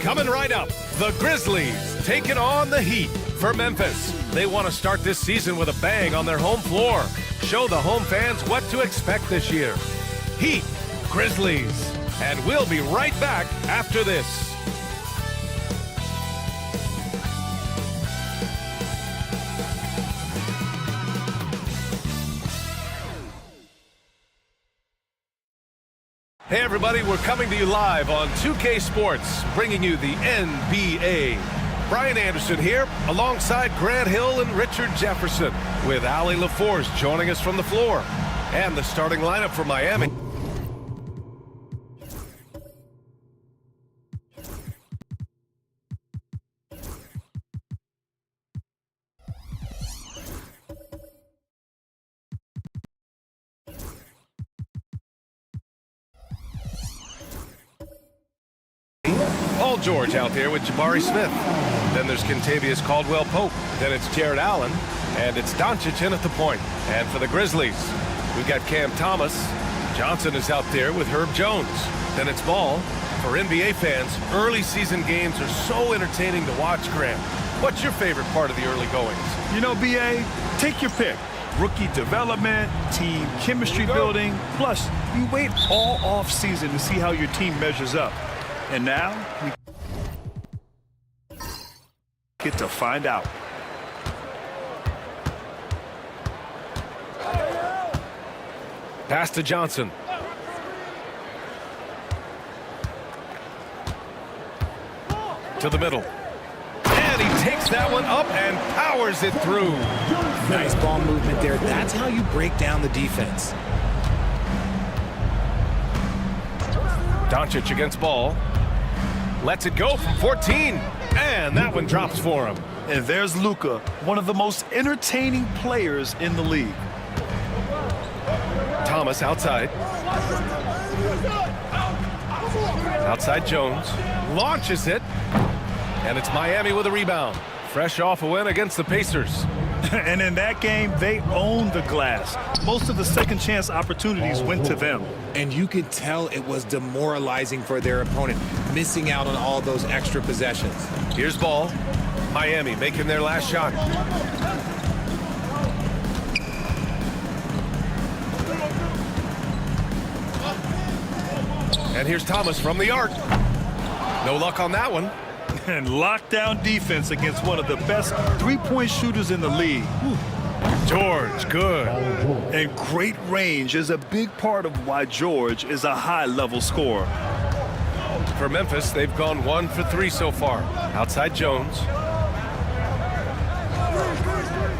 Coming right up, the Grizzlies taking on the Heat for Memphis. They want to start this season with a bang on their home floor. Show the home fans what to expect this year. Heat, Grizzlies. And we'll be right back after this. Hey everybody, we're coming to you live on 2K Sports, bringing you the NBA. Brian Anderson here, alongside Grant Hill and Richard Jefferson, with Allie LaForce joining us from the floor. And the starting lineup for Miami. Paul George out there with Jabari Smith. Then there's Kentavious Caldwell-Pope. Then it's Jared Allen. And it's Doncic in at the point. And for the Grizzlies, we've got Cam Thomas. Johnson is out there with Herb Jones. Then it's Ball. For NBA fans, early season games are so entertaining to watch, Graham. What's your favorite part of the early goings? You know, B.A., take your pick. Rookie development, team chemistry building. Plus, you wait all off season to see how your team measures up. And now, we get to find out. Pass to Johnson. To the middle. And he takes that one up and powers it through. Nice ball movement there. That's how you break down the defense. Doncic against Ball. Lets it go from 14. And that one drops for him. And there's Luka, one of the most entertaining players in the league. Thomas outside. Outside Jones. Launches it. And it's Miami with a rebound. Fresh off a win against the Pacers. And in that game, they owned the glass. Most of the second chance opportunities went to them. And you could tell it was demoralizing for their opponent, missing out on all those extra possessions. Here's Ball. Miami making their last shot. And here's Thomas from the arc. No luck on that one. And lockdown defense against one of the best three-point shooters in the league. George, good. And great range is a big part of why George is a high-level scorer. For Memphis, they've gone 1 for 3 so far. Outside Jones.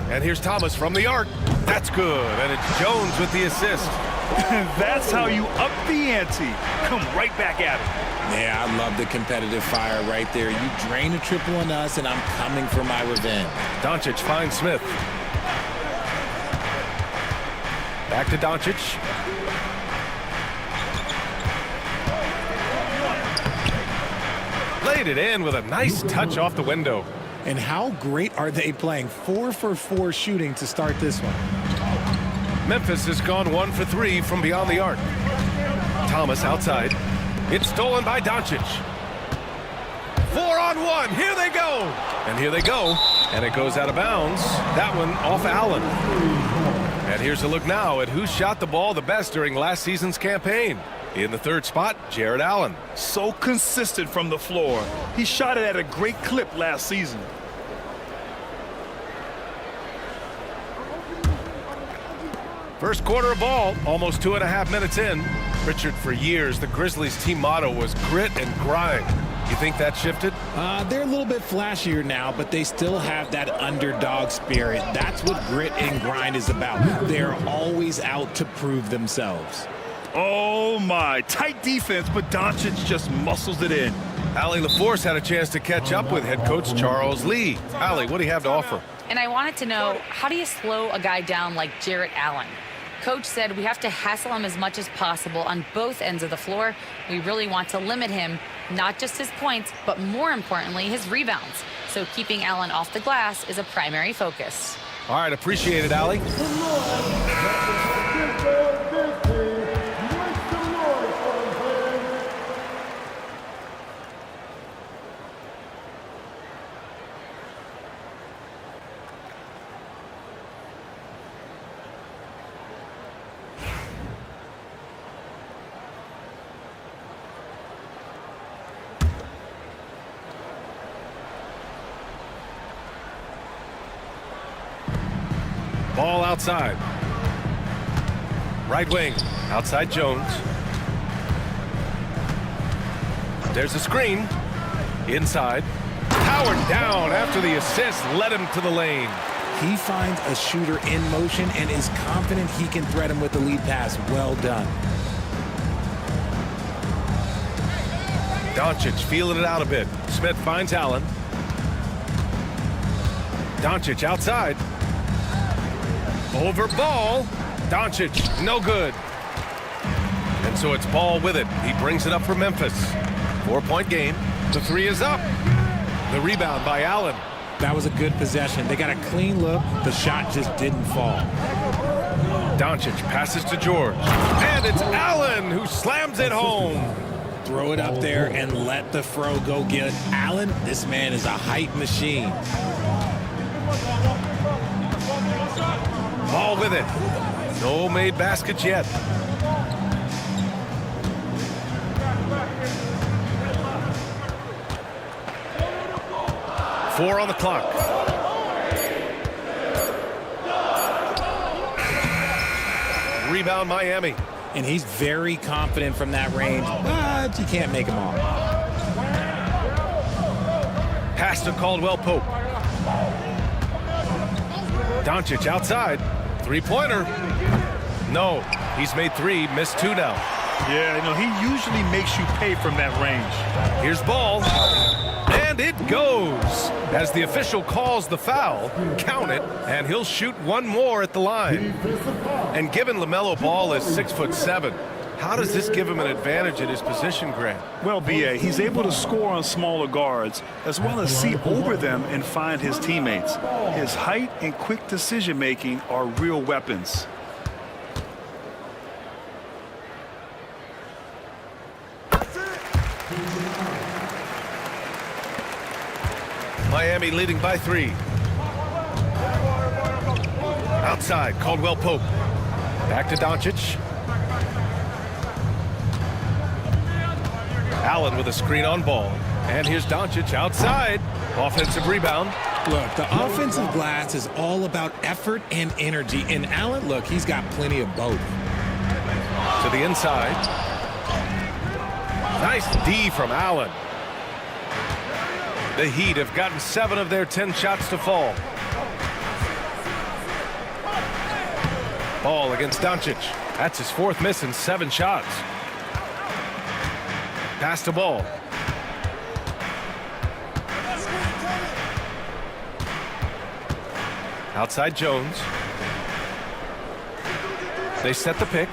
And here's Thomas from the arc. That's good. And it's Jones with the assist. That's how you up the ante. Come right back at it. Yeah, I love the competitive fire right there. You drain a triple on us, and I'm coming for my revenge. Doncic finds Smith. Back to Doncic. Laid it in with a nice touch off the window. And how great are they playing? 4 for 4 shooting to start this one. Memphis has gone 1 for 3 from beyond the arc. Thomas outside. It's stolen by Doncic. 4-on-1. Here they go. And here they go. And it goes out of bounds. That one off Allen. And here's a look now at who shot the ball the best during last season's campaign. In the third spot, Jared Allen. So consistent from the floor. He shot it at a great clip last season. First quarter of ball, almost 2.5 minutes in. Richard, for years, the Grizzlies team motto was grit and grind. You think that shifted? They're a little bit flashier now, but they still have that underdog spirit. That's what grit and grind is about. They're always out to prove themselves. Oh, my. Tight defense, but Doncic just muscles it in. Allie LaForce had a chance to catch up with head coach Charles Lee. Allie, what do you have to offer? And I wanted to know, how do you slow a guy down like Jared Allen? Coach said we have to hassle him as much as possible on both ends of the floor. We really want to limit him, not just his points, but more importantly, his rebounds. So keeping Allen off the glass is a primary focus. All right, appreciate it, Allie. Ball outside. Right wing, outside Jones. There's a screen. Inside. Howard down after the assist led him to the lane. He finds a shooter in motion and is confident he can thread him with the lead pass. Well done. Doncic feeling it out a bit. Smith finds Allen. Doncic outside. Over Ball. Doncic, no good. And so it's Ball with it. He brings it up for Memphis. 4-point game. The three is up. The rebound by Allen. That was a good possession. They got a clean look. The shot just didn't fall. Doncic passes to George. And it's Allen who slams it home. Throw it up there and let the throw go get Allen. This man is a height machine. Ball with it. No made baskets yet. Four on the clock. Rebound Miami. And he's very confident from that range, but you can't make him all. Pass to Caldwell Pope. Doncic outside. Three-pointer. No. He's made three, missed two now. Yeah, you know, he usually makes you pay from that range. Here's Ball. And it goes. As the official calls the foul, count it, and he'll shoot one more at the line. And given LaMelo Ball is 6'7", how does this give him an advantage at his position, Grant? Well, B.A., he's able to score on smaller guards as well as see over them and find his teammates. His height and quick decision-making are real weapons. Miami leading by 3. Outside, Caldwell Pope. Back to Doncic. Allen with a screen on Ball. And here's Doncic outside. Offensive rebound. Look, the offensive glass is all about effort and energy. And Allen, look, he's got plenty of both. To the inside. Nice D from Allen. The Heat have gotten 7 of their 10 shots to fall. Ball against Doncic. That's his 4th miss in 7 shots. Pass to Ball. Outside Jones. They set the pick.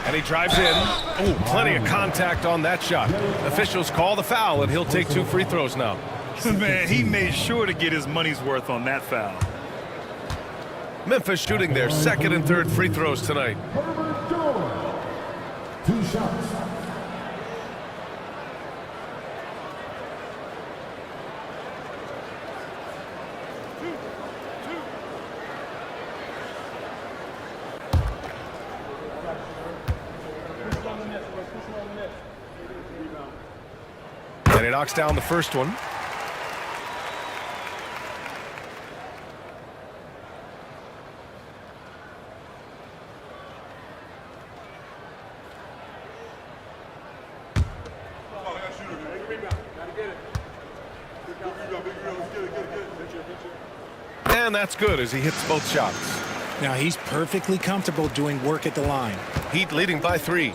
And he drives in. Oh, plenty of contact on that shot. Officials call the foul, and he'll take 2 free throws now. Man, he made sure to get his money's worth on that foul. Memphis shooting their 2nd and 3rd free throws tonight. 2 shots. And he knocks down the first one. And that's good as he hits both shots. Now he's perfectly comfortable doing work at the line. Heat leading by 3.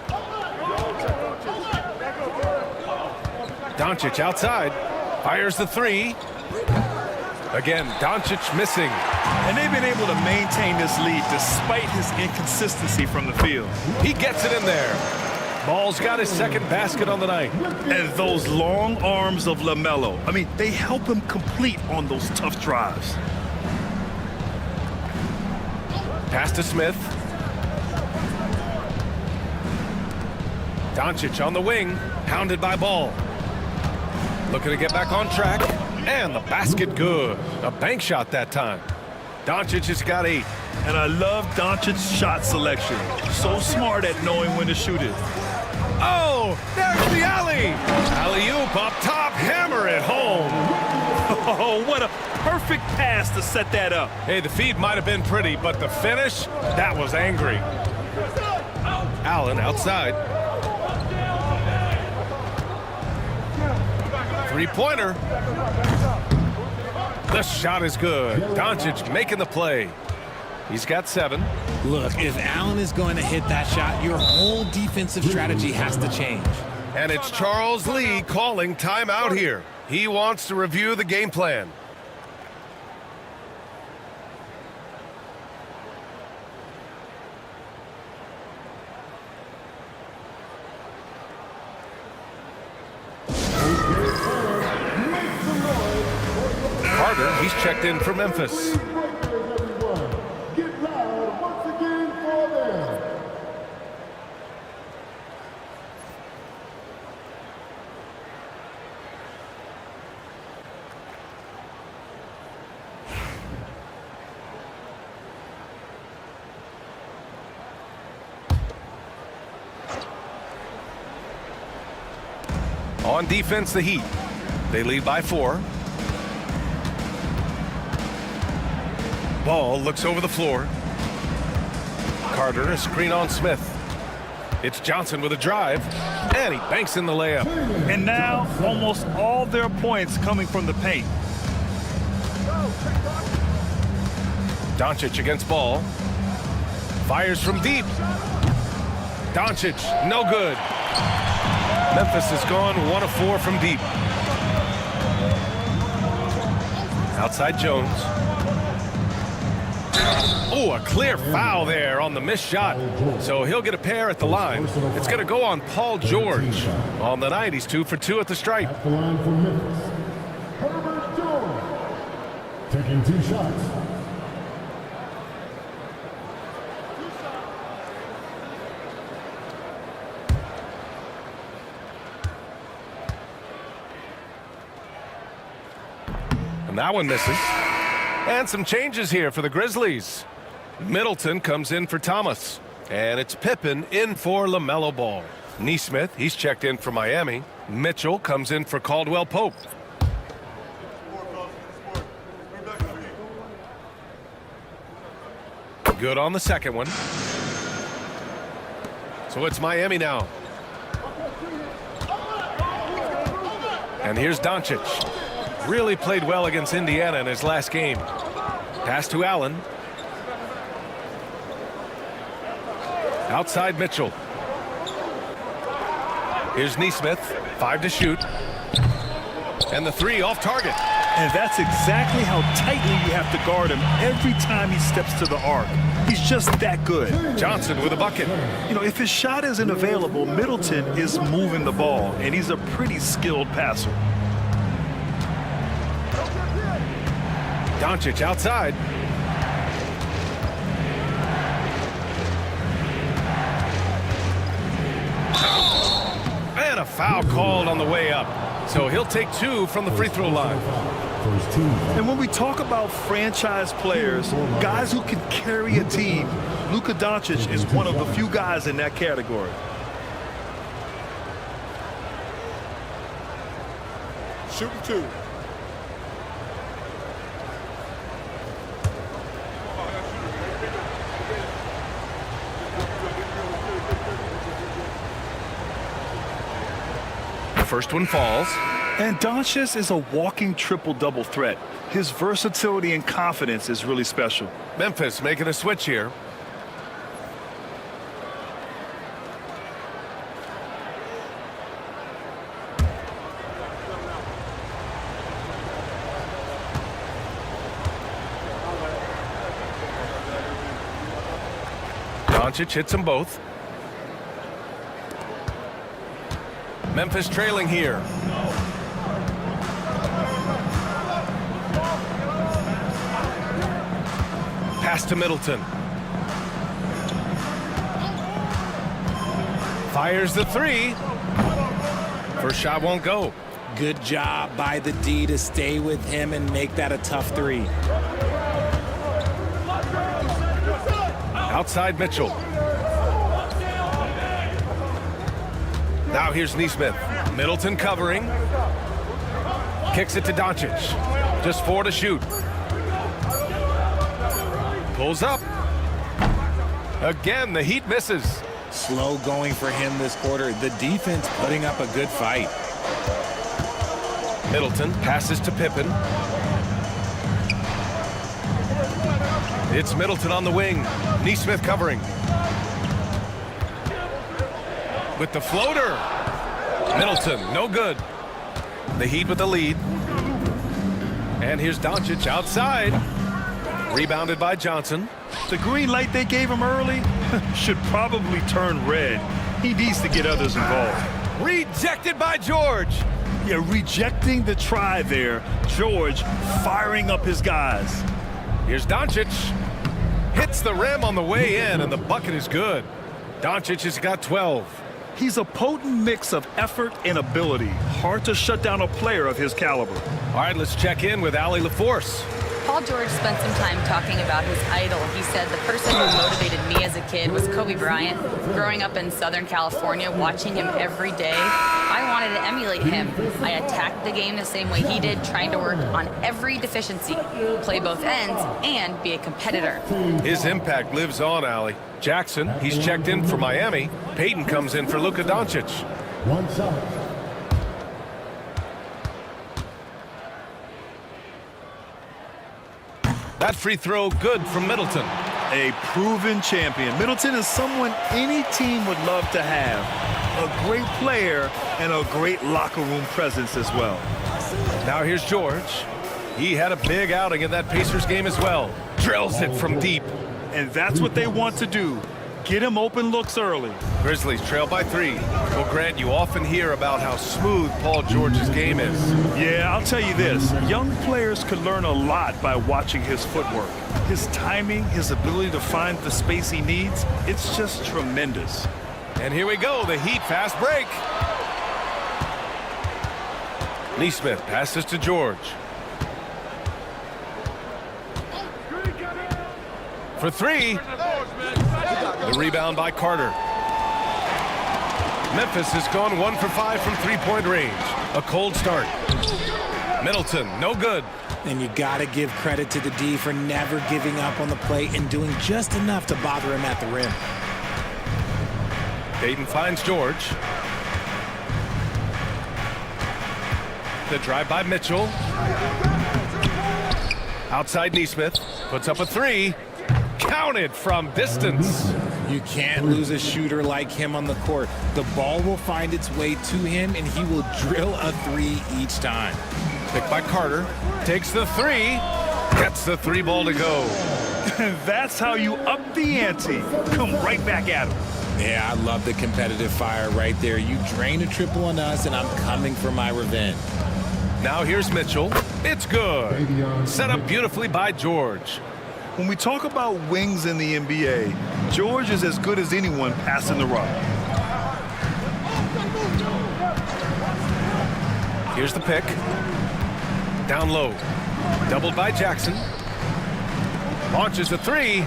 Doncic outside. Fires the 3. Again, Doncic missing. And they've been able to maintain this lead despite his inconsistency from the field. He gets it in there. Ball's got his 2nd basket on the night. And those long arms of LaMelo, I mean, they help him complete on those tough drives. Pass to Smith. Doncic on the wing, pounded by Ball. Looking to get back on track, and the basket good. A bank shot that time. Doncic has got 8. And I love Doncic's shot selection. So smart at knowing when to shoot it. Oh, there's the alley. Alley-oop up top, hammer it home. Oh, what a perfect pass to set that up. Hey, the feed might have been pretty, but the finish, that was angry. Allen outside. Three-pointer. The shot is good. Doncic making the play. He's got 7. Look, if Allen is going to hit that shot, your whole defensive strategy has to change. And it's Charles Lee calling timeout here. He wants to review the game plan. Carter, he's checked in for Memphis. On defense, the Heat. They lead by 4. Ball looks over the floor. Carter, a screen on Smith. It's Johnson with a drive, and he banks in the layup. And now, almost all their points coming from the paint. Doncic against Ball. Fires from deep. Doncic, no good. Memphis has gone 1 of 4 from deep. Outside Jones. Oh, a clear foul there on the missed shot. So he'll get a pair at the line. It's going to go on Paul George. On the night, he's 2 for 2 at the stripe. At the line for Memphis, Herbert Jones, taking 2 shots. And that one misses. And some changes here for the Grizzlies. Middleton comes in for Thomas. And it's Pippen in for LaMelo Ball. Nesmith, he's checked in for Miami. Mitchell comes in for Caldwell Pope. Good on the second one. So it's Miami now. And here's Doncic. Really played well against Indiana in his last game. Pass to Allen. Outside Mitchell. Here's Nesmith. 5 to shoot. And the 3 off target. And that's exactly how tightly you have to guard him every time he steps to the arc. He's just that good. Johnson with a bucket. You know, if his shot isn't available, Middleton is moving the ball, and he's a pretty skilled passer. Doncic outside. And a foul called on the way up. So he'll take 2 from the free throw line. And when we talk about franchise players, guys who can carry a team, Luka Doncic is one of the few guys in that category. Shooting 2. First one falls. And Doncic is a walking triple-double threat. His versatility and confidence is really special. Memphis making a switch here. Doncic hits them both. Memphis trailing here. Pass to Middleton. Fires the 3. First shot won't go. Good job by the D to stay with him and make that a tough 3. Outside Mitchell. Now here's Nesmith. Middleton covering. Kicks it to Doncic. Just 4 to shoot. Pulls up. Again, the Heat misses. Slow going for him this quarter. The defense putting up a good fight. Middleton passes to Pippen. It's Middleton on the wing. Neesmith covering. With the floater. Middleton, no good. The Heat with the lead. And here's Doncic outside. Rebounded by Johnson. The green light they gave him early should probably turn red. He needs to get others involved. Rejected by George. Yeah, rejecting the try there. George firing up his guys. Here's Doncic. Hits the rim on the way in, and the bucket is good. Doncic has got 12. He's a potent mix of effort and ability. Hard to shut down a player of his caliber. All right, let's check in with Allie LaForce. Paul George spent some time talking about his idol. He said the person who motivated me as a kid was Kobe Bryant. Growing up in Southern California, watching him every day, I wanted to emulate him. I attacked the game the same way he did, trying to work on every deficiency, play both ends, and be a competitor. His impact lives on, Allie. Jackson, he's checked in for Miami. Payton comes in for Luka Doncic. One side. That free throw good from Middleton. A proven champion. Middleton is someone any team would love to have. A great player and a great locker room presence as well. Now here's George. He had a big outing in that Pacers game as well. Drills it from deep. And that's what they want to do. Get him open looks early. Grizzlies trail by 3. Well, Grant, you often hear about how smooth Paul George's game is. Yeah, I'll tell you this. Young players could learn a lot by watching his footwork. His timing, his ability to find the space he needs, it's just tremendous. And here we go, the Heat fast break. Neesmith passes to George. For 3. The rebound by Carter. Memphis has gone 1 for 5 from 3-point range. A cold start. Middleton, no good. And you got to give credit to the D for never giving up on the play and doing just enough to bother him at the rim. Payton finds George. The drive by Mitchell. Outside Neesmith. Puts up a 3. Counted from distance. You can't lose a shooter like him on the court. The ball will find its way to him, and he will drill a 3 each time. Picked by Carter. Takes the 3. Gets the 3 ball to go. That's how you up the ante. Come right back at him. Yeah, I love the competitive fire right there. You drain a triple on us, and I'm coming for my revenge. Now here's Mitchell. It's good. Set up beautifully by George. When we talk about wings in the NBA, George is as good as anyone passing the rock. Here's the pick. Down low. Doubled by Jackson. Launches a 3.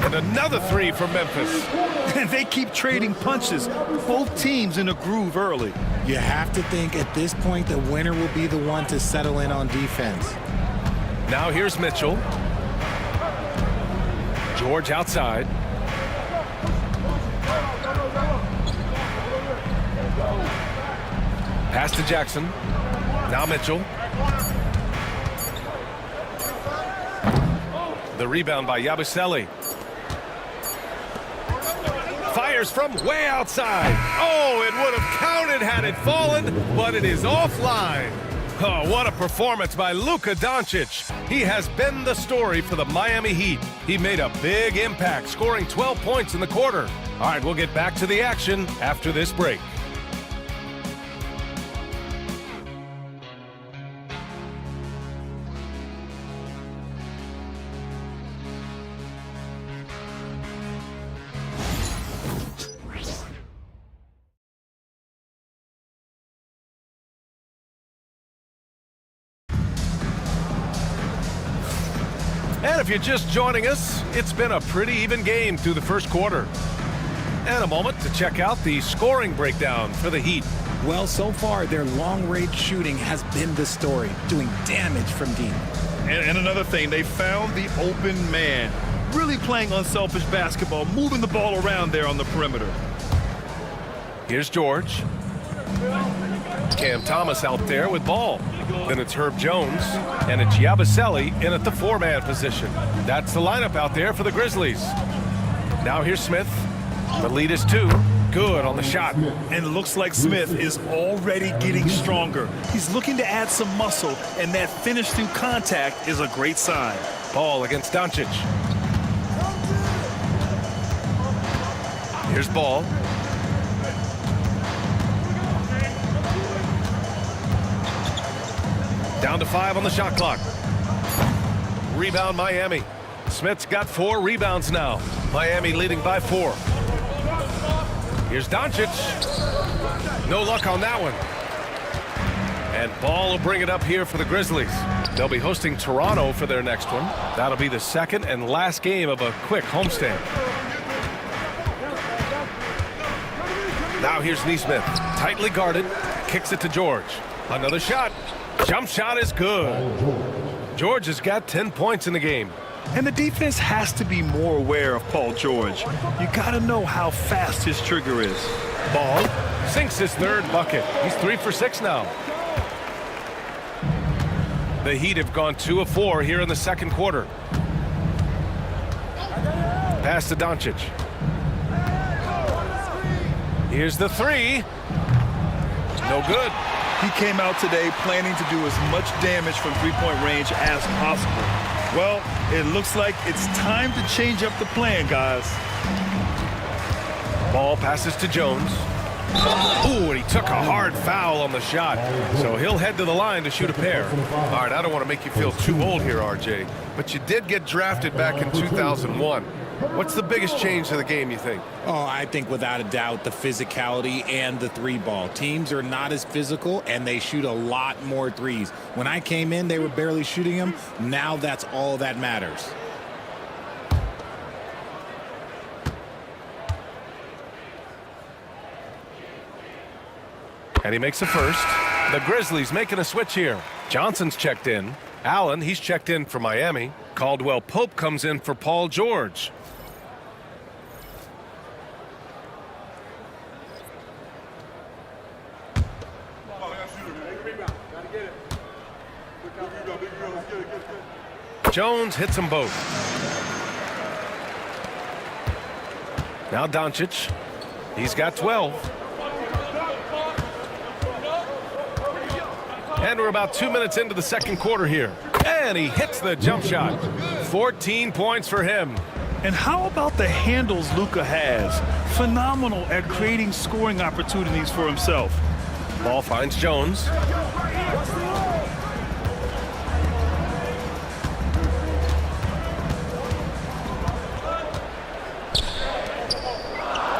And another 3 from Memphis. And they keep trading punches. Both teams in a groove early. You have to think at this point the winner will be the one to settle in on defense. Now here's Mitchell. George outside. Pass to Jackson. Now Mitchell. The rebound by Yabusele. Fires from way outside. Oh, it would have counted had it fallen, but it is offline. Oh, what a performance by Luka Doncic. He has been the story for the Miami Heat. He made a big impact, scoring 12 points in the quarter. All right, we'll get back to the action after this break. And if you're just joining us, it's been a pretty even game through the first quarter. And a moment to check out the scoring breakdown for the Heat. Well, so far, their long-range shooting has been the story, doing damage from deep. And another thing, they found the open man. Really playing unselfish basketball, moving the ball around there on the perimeter. Here's George. Cam Thomas out there with ball. Then it's Herb Jones, and it's Yabusele in at the four-man position. That's the lineup out there for the Grizzlies. Now here's Smith. The lead is 2. Good on the shot. And it looks like Smith is already getting stronger. He's looking to add some muscle, and that finish through contact is a great sign. Ball against Doncic. Here's Ball. Down to 5 on the shot clock. Rebound Miami. Smith's got 4 rebounds now. Miami leading by 4. Here's Doncic. No luck on that one. And Ball will bring it up here for the Grizzlies. They'll be hosting Toronto for their next one. That'll be the second and last game of a quick homestand. Now here's Nesmith. Tightly guarded. Kicks it to George. Another shot. Jump shot is good. George has got 10 points in the game. And the defense has to be more aware of Paul George. You got to know how fast his trigger is. Ball sinks his 3rd bucket. He's 3 for 6 now. The Heat have gone 2 of 4 here in the second quarter. Pass to Doncic. Here's the 3. No good. He came out today planning to do as much damage from three-point range as possible. Well, it looks like it's time to change up the plan, guys. Ball passes to Jones. Ooh, and he took a hard foul on the shot. So he'll head to the line to shoot a pair. All right, I don't want to make you feel too old here, RJ, but you did get drafted back in 2001. What's the biggest change to the game, you think? Oh, I think without a doubt the physicality and the 3-ball. Teams are not as physical, and they shoot a lot more threes. When I came in, they were barely shooting them. Now that's all that matters. And he makes a first. The Grizzlies making a switch here. Johnson's checked in. Allen, he's checked in for Miami. Caldwell Pope comes in for Paul George. Jones hits them both. Now Doncic. He's got 12. And we're about 2 minutes into the second quarter here. And he hits the jump shot. 14 points for him. And how about the handles Luka has? Phenomenal at creating scoring opportunities for himself. Ball finds Jones.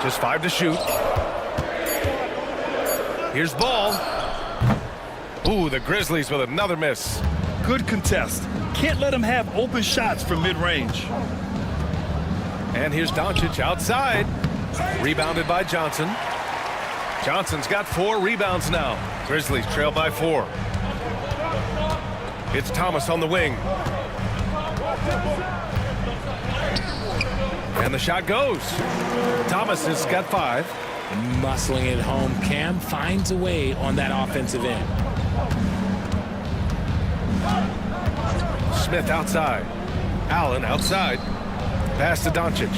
Just 5 to shoot. Here's Ball. Ooh, the Grizzlies with another miss. Good contest. Can't let him have open shots from mid-range. And here's Doncic outside. Rebounded by Johnson. Johnson's got 4 rebounds now. Grizzlies trail by 4. It's Thomas on the wing. And the shot goes. Thomas has got 5. Muscling it home, Cam finds a way on that offensive end. Smith outside. Allen outside. Pass to Doncic.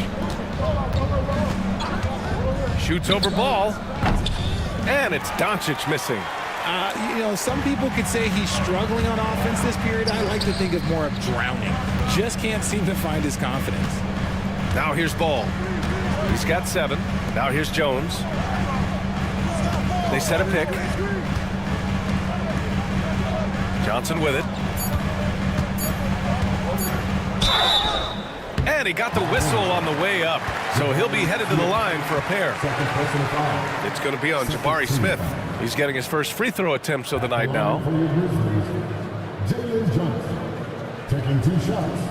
Shoots over Ball. And it's Doncic missing. You know, some people could say he's struggling on offense this period. I like to think of more of drowning. Just can't seem to find his confidence. Now here's Ball. He's got 7. Now here's Jones. They set a pick. Johnson with it. And he got the whistle on the way up. So he'll be headed to the line for a pair. It's going to be on Jabari Smith. He's getting his first free throw attempts of the night now. Jalen Johnson taking 2 shots.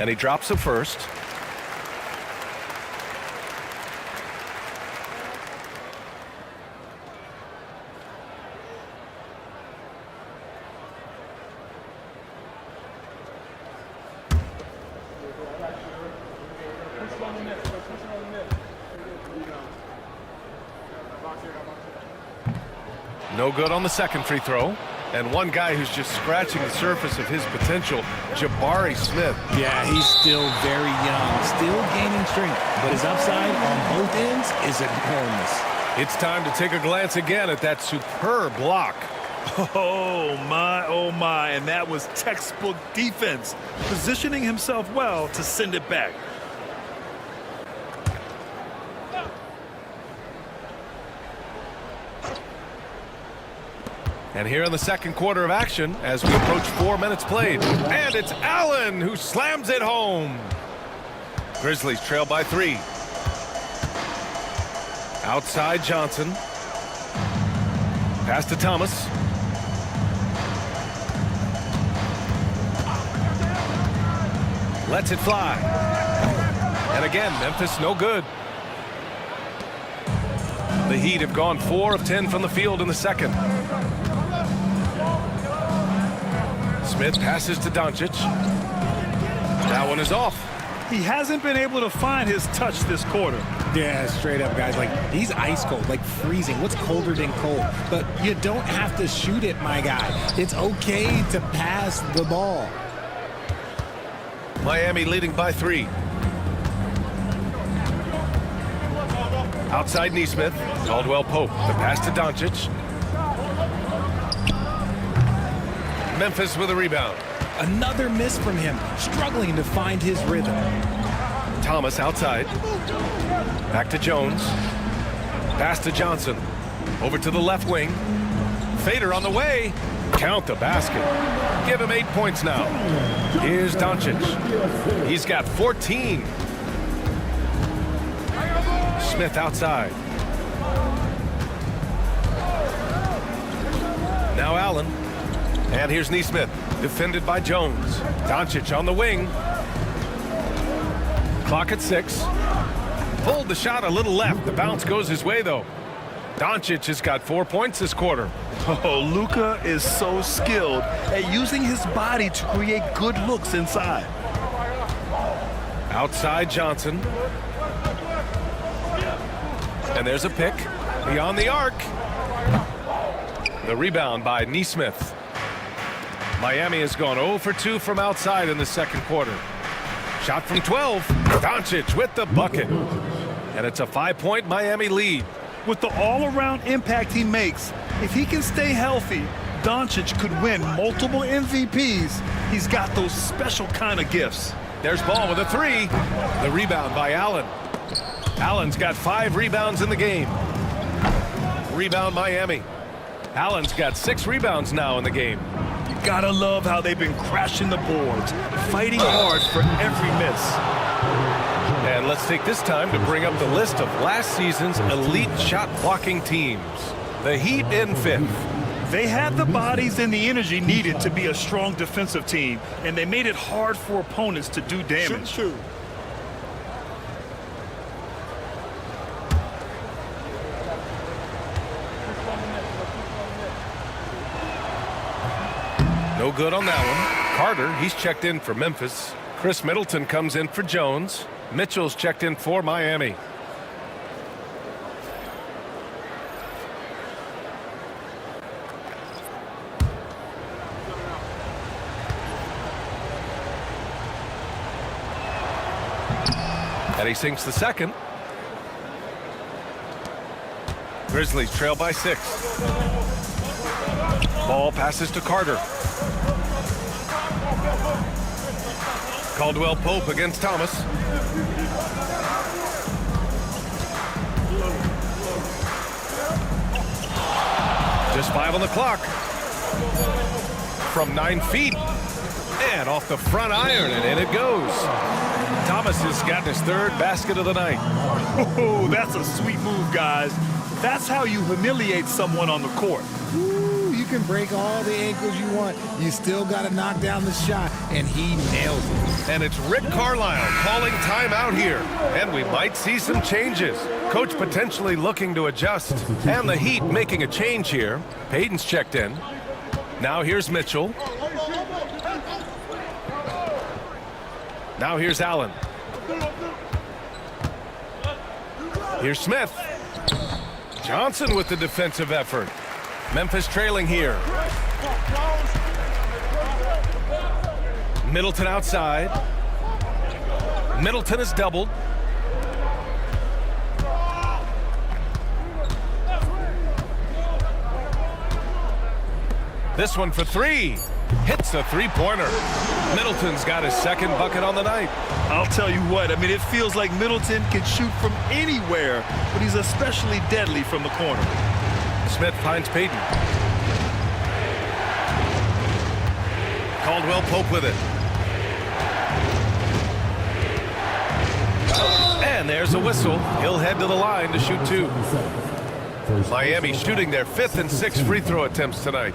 And he drops a first. No good on the second free throw. And one guy who's just scratching the surface of his potential, Jabari Smith. Yeah, he's still very young, still gaining strength, but his upside on both ends is enormous. It's time to take a glance again at that superb block. Oh, my, and that was textbook defense, positioning himself well to send it back. And here in the second quarter of action, as we approach 4 minutes played, and it's Allen who slams it home. Grizzlies trail by 3. Outside Johnson. Pass to Thomas. Lets it fly. And again, Memphis no good. The Heat have gone 4 of 10 from the field in the second. Smith passes to Doncic. That one is off. He hasn't been able to find his touch this quarter. Yeah, straight up, guys. Like, he's ice cold, like freezing. What's colder than cold? But you don't have to shoot it, my guy. It's okay to pass the ball. Miami leading by 3. Outside Nesmith. Caldwell Pope. The pass to Doncic. Memphis with a rebound. Another miss from him, struggling to find his rhythm. Thomas outside. Back to Jones. Pass to Johnson. Over to the left wing. Fader on the way. Count the basket. Give him 8 points now. Here's Doncic. He's got 14. Smith outside. Now Allen. And here's Nesmith, defended by Jones. Doncic on the wing. Clock at 6. Pulled the shot a little left. The bounce goes his way, though. Doncic has got 4 points this quarter. Oh, Luka is so skilled at using his body to create good looks inside. Outside Johnson. And there's a pick beyond the arc. The rebound by Nesmith. Miami has gone 0 for 2 from outside in the second quarter. Shot from 12. Doncic with the bucket. And it's a 5-point Miami lead. With the all-around impact he makes, if he can stay healthy, Doncic could win multiple MVPs. He's got those special kind of gifts. There's Ball with a 3. The rebound by Allen. Allen's got 5 rebounds in the game. Rebound Miami. Allen's got 6 rebounds now in the game. You gotta love how they've been crashing the boards, fighting hard for every miss. And let's take this time to bring up the list of last season's elite shot blocking teams. The Heat in 5th. They had the bodies and the energy needed to be a strong defensive team, and they made it hard for opponents to do damage. No good on that one. Carter, he's checked in for Memphis. Chris Middleton comes in for Jones. Mitchell's checked in for Miami. And he sinks the second. Grizzlies trail by 6. Ball passes to Carter. Caldwell Pope against Thomas. Just 5 on the clock. From 9 feet. And off the front iron, and in it goes. Thomas has gotten his 3rd basket of the night. Oh, that's a sweet move, guys. That's how you humiliate someone on the court. Ooh, you You can break all the ankles you want. You still got to knock down the shot, and he nails it. And it's Rick Carlisle calling timeout here. And we might see some changes. Coach potentially looking to adjust. And the Heat making a change here. Payton's checked in. Now here's Mitchell. Now here's Allen. Here's Smith. Johnson with the defensive effort. Memphis trailing here. Middleton outside. Middleton is doubled. This one for three. Hits the three-pointer. Middleton's got his second bucket on the night. I'll tell you what, I mean, it feels like Middleton can shoot from anywhere, but he's especially deadly from the corner. Smith finds Payton. Caldwell Pope with it. And there's a whistle. He'll head to the line to shoot two. Miami shooting their 5th and 6th free throw attempts tonight.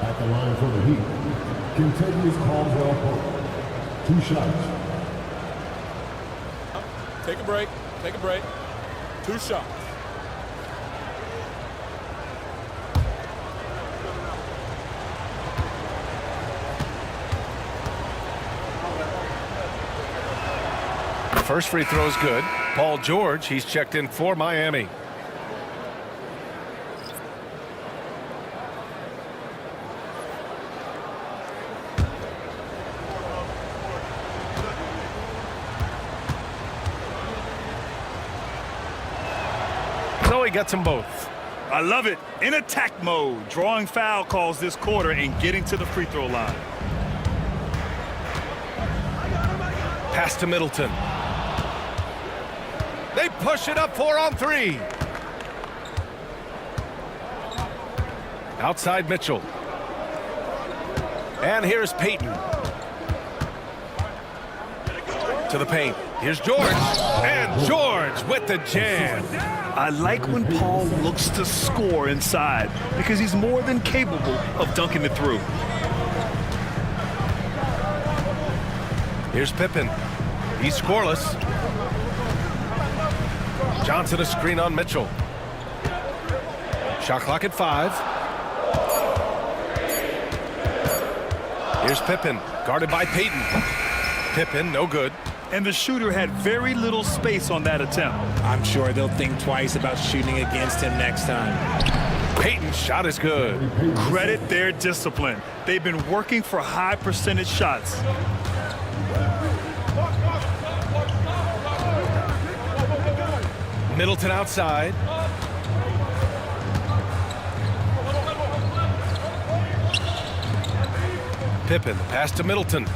At the line for the Heat, Kentucky's Caldwell Pope. 2 shots. Take a break. Take a break. 2 shots. First free throw is good. Paul George, he's checked in for Miami. So he gets them both. I love it. In attack mode, drawing foul calls this quarter and getting to the free throw line. Pass to Middleton. They push it up 4 on 3. Outside Mitchell. And here's Payton. To the paint. Here's George. And George with the jam. I like when Paul looks to score inside because he's more than capable of dunking it through. Here's Pippen. He's scoreless. Johnson a screen on Mitchell. Shot clock at 5. Here's Pippen, guarded by Payton. Pippen, no good. And the shooter had very little space on that attempt. I'm sure they'll think twice about shooting against him next time. Payton's shot is good. Credit their discipline. They've been working for high percentage shots. Middleton outside. Pippen, pass to Middleton.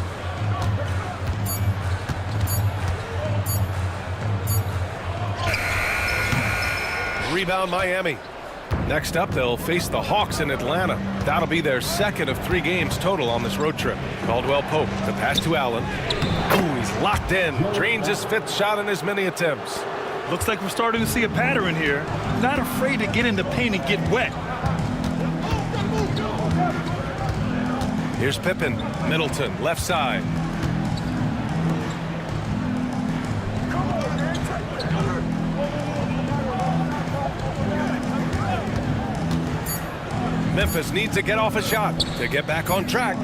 Rebound Miami. Next up, they'll face the Hawks in Atlanta. That'll be their 2nd of 3 games total on this road trip. Caldwell Pope, the pass to Allen. Ooh, he's locked in. Drains his 5th shot in as many attempts. Looks like we're starting to see a pattern here. Not afraid to get in the paint and get wet. Here's Pippen. Middleton, left side. Memphis needs to get off a shot to get back on track.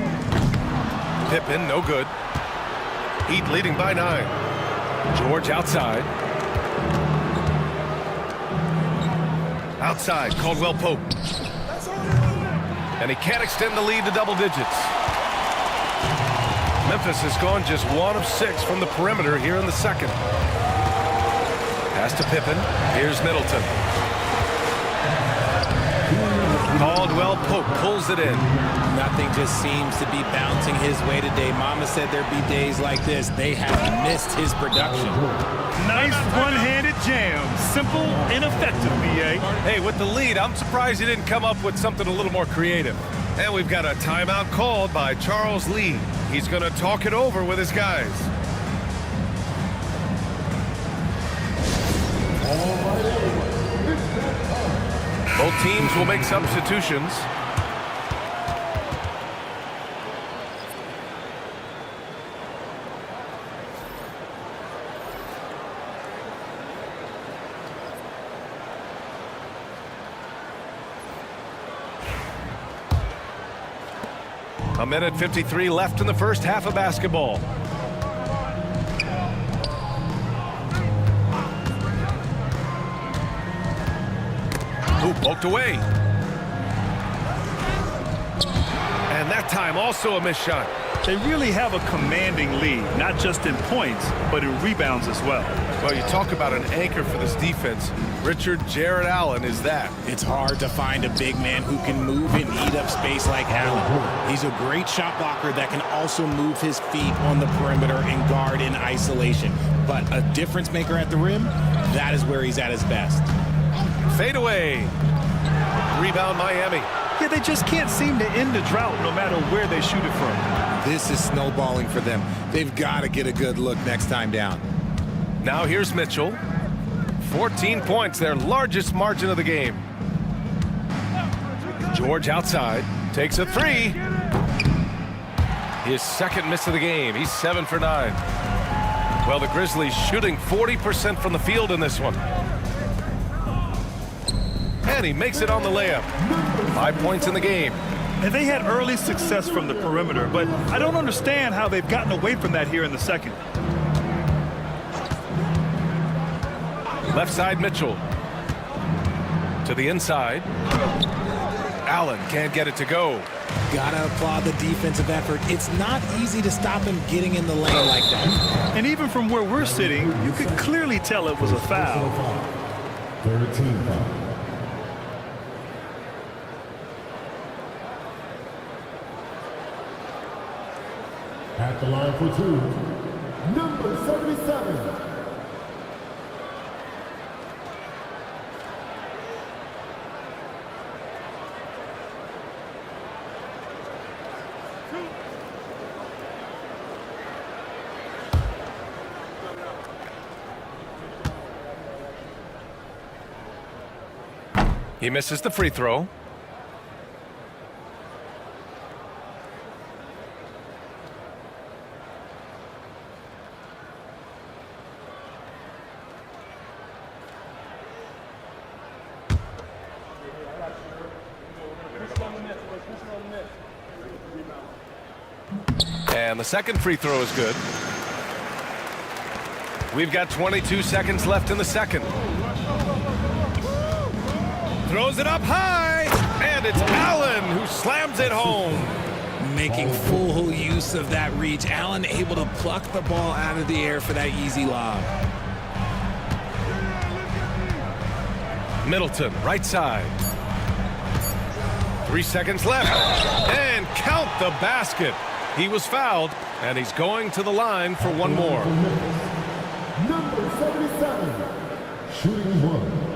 Pippen, no good. Heat leading by 9. George outside. Outside, Caldwell Pope. And he can't extend the lead to double digits. Memphis has gone just 1 of 6 from the perimeter here in the 2nd. Pass to Pippen. Here's Middleton. Caldwell Pope pulls it in. Nothing just seems to be bouncing his way today. Mama said there'd be days like this. They have missed his production. Nice one-handed jam. Simple and effective, B.A. Hey, with the lead, I'm surprised he didn't come up with something a little more creative. And we've got a timeout called by Charles Lee. He's going to talk it over with his guys. Both teams will make substitutions. A minute 53 left in the first half of basketball. Ooh, poked away. And that time also a missed shot. They really have a commanding lead, not just in points, but in rebounds as well. Well, you talk about an anchor for this defense. Jared Allen is that. It's hard to find a big man who can move and eat up space like Allen. He's a great shot blocker that can also move his feet on the perimeter and guard in isolation. But a difference maker at the rim, that is where he's at his best. Fade away. Rebound Miami. Yeah, they just can't seem to end the drought no matter where they shoot it from. This is snowballing for them. They've got to get a good look next time down. Now here's Mitchell. 14 points, their largest margin of the game. George outside, takes a three. His second miss of the game. He's 7 for 9. Well, the Grizzlies shooting 40% from the field in this one. And he makes it on the layup. 5 points in the game. And they had early success from the perimeter, but I don't understand how they've gotten away from that here in the second. Left side Mitchell. To the inside. Allen can't get it to go. Gotta applaud the defensive effort. It's not easy to stop him getting in the lane like that. And even from where we're sitting, you could clearly tell it was a foul. 13 foul. At the line for two, number 77. He misses the free throw. And the second free throw is good. We've got 22 seconds left in the second. Throws it up high, and it's Allen who slams it home. Making full use of that reach. Allen able to pluck the ball out of the air for that easy lob. Middleton, right side. 3 seconds left, and count the basket. He was fouled, and he's going to the line for one more. Number 77, shooting one.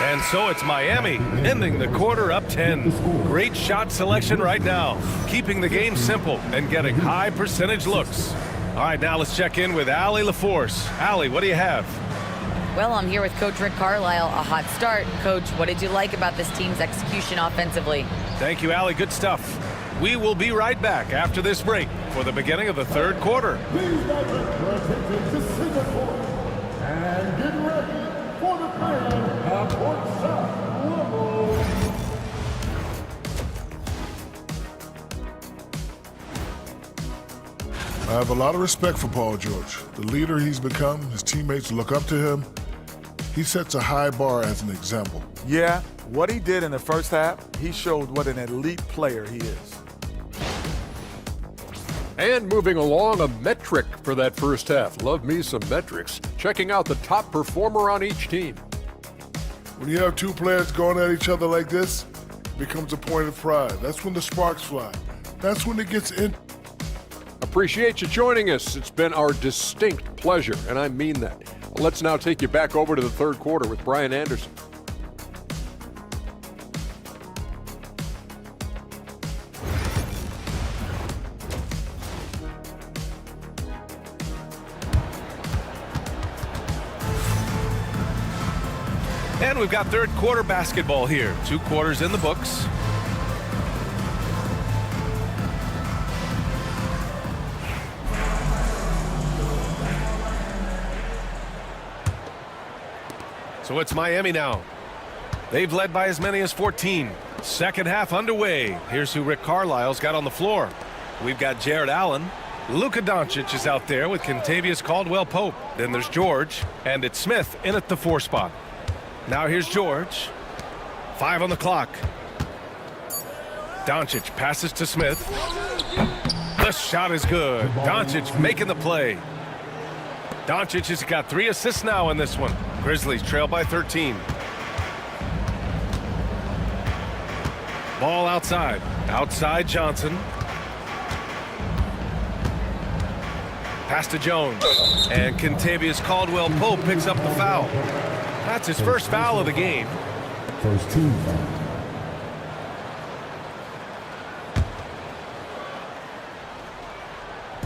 And so it's Miami ending the quarter up 10. Great shot selection right now, keeping the game simple and getting high percentage looks. All right, now let's check in with Allie LaForce. Allie, what do you have? Well, I'm here with Coach Rick Carlisle. A hot start. Coach, what did you like about this team's execution offensively? Thank you, Allie. Good stuff. We will be right back after this break for the beginning of the third quarter. Please welcome your attention to Singapore. And get ready for the fan at courtside level. I have a lot of respect for Paul George. The leader he's become, his teammates look up to him. He sets a high bar as an example. Yeah, what he did in the first half, he showed what an elite player he is. And moving along, a metric for that first half. Love me some metrics. Checking out the top performer on each team. When you have two players going at each other like this, it becomes a point of pride. That's when the sparks fly. That's when it gets in. Appreciate you joining us. It's been our distinct pleasure, and I mean that. Let's now take you back over to the third quarter with Brian Anderson. And we've got third quarter basketball here. 2 quarters in the books. So it's Miami now. They've led by as many as 14. Second half underway. Here's who Rick Carlisle's got on the floor. We've got Jared Allen. Luka Doncic is out there with Kentavious Caldwell-Pope. Then there's George, and it's Smith in at the 4 spot. Now here's George. 5 on the clock. Doncic passes to Smith. The shot is good. Doncic making the play. Doncic has got 3 assists now in this one. Grizzlies trail by 13. Ball outside. Outside Johnson. Pass to Jones. And Kentavious Caldwell-Pope picks up the foul. That's his first foul of the game. First team foul.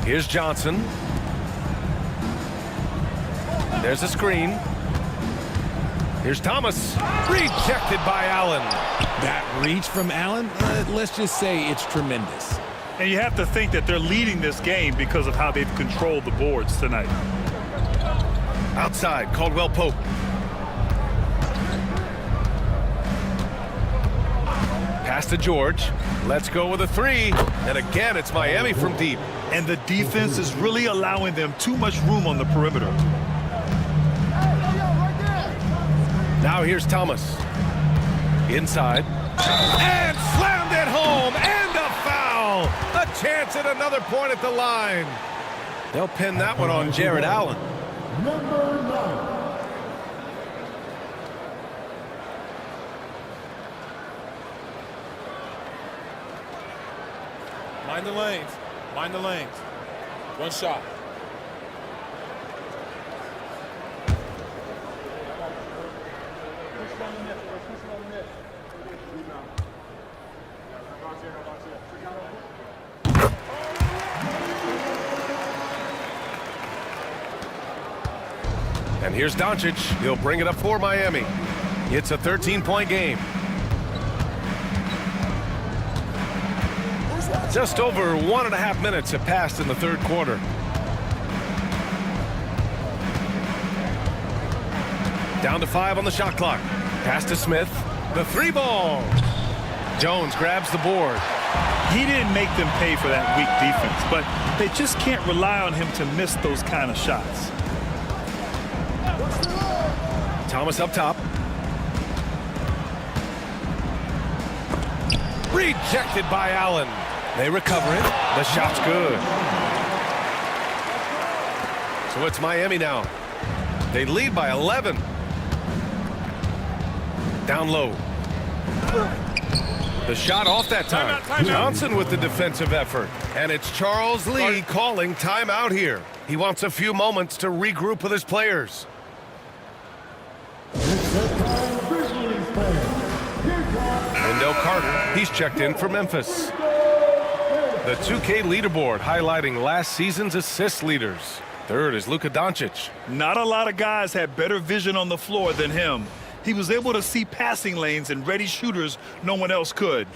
Here's Johnson. There's a screen. Here's Thomas. Rejected by Allen. That reach from Allen, let's just say it's tremendous. And you have to think that they're leading this game because of how they've controlled the boards tonight. Outside, Caldwell-Pope. Pass to George. Let's go with a 3. And again, it's Miami from deep. And the defense is really allowing them too much room on the perimeter. Now here's Thomas. Inside. And slammed it home. And a foul. A chance at another point at the line. They'll pin that one on Jared Allen. Number 9. Mind the lanes. Mind the lanes. 1 shot. And here's Doncic. He'll bring it up for Miami. It's a 13-point game. Just over 1.5 minutes have passed in the third quarter. Down to 5 on the shot clock. Pass to Smith. The 3 ball. Jones grabs the board. He didn't make them pay for that weak defense, but they just can't rely on him to miss those kind of shots. Thomas up top. Rejected by Allen. They recover it. The shot's good. So it's Miami now. They lead by 11. Down low. The shot off that time. Johnson with the defensive effort. And it's Charles Lee calling timeout here. He wants a few moments to regroup with his players. Wendell Carter, he's checked in for Memphis. The 2K leaderboard highlighting last season's assist leaders. Third is Luka Doncic. Not a lot of guys had better vision on the floor than him. He was able to see passing lanes and ready shooters no one else could.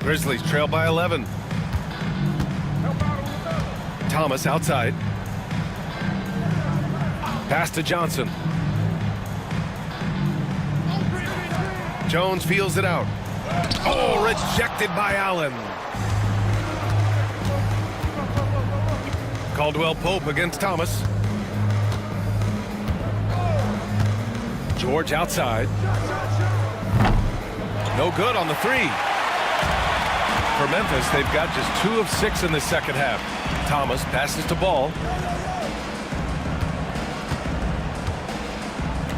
Grizzlies trail by 11. Thomas outside. Pass to Johnson. Jones feels it out. Oh, rejected by Allen. Caldwell-Pope against Thomas. George outside. No good on the 3. For Memphis, they've got just 2 of 6 in the second half. Thomas passes to Ball.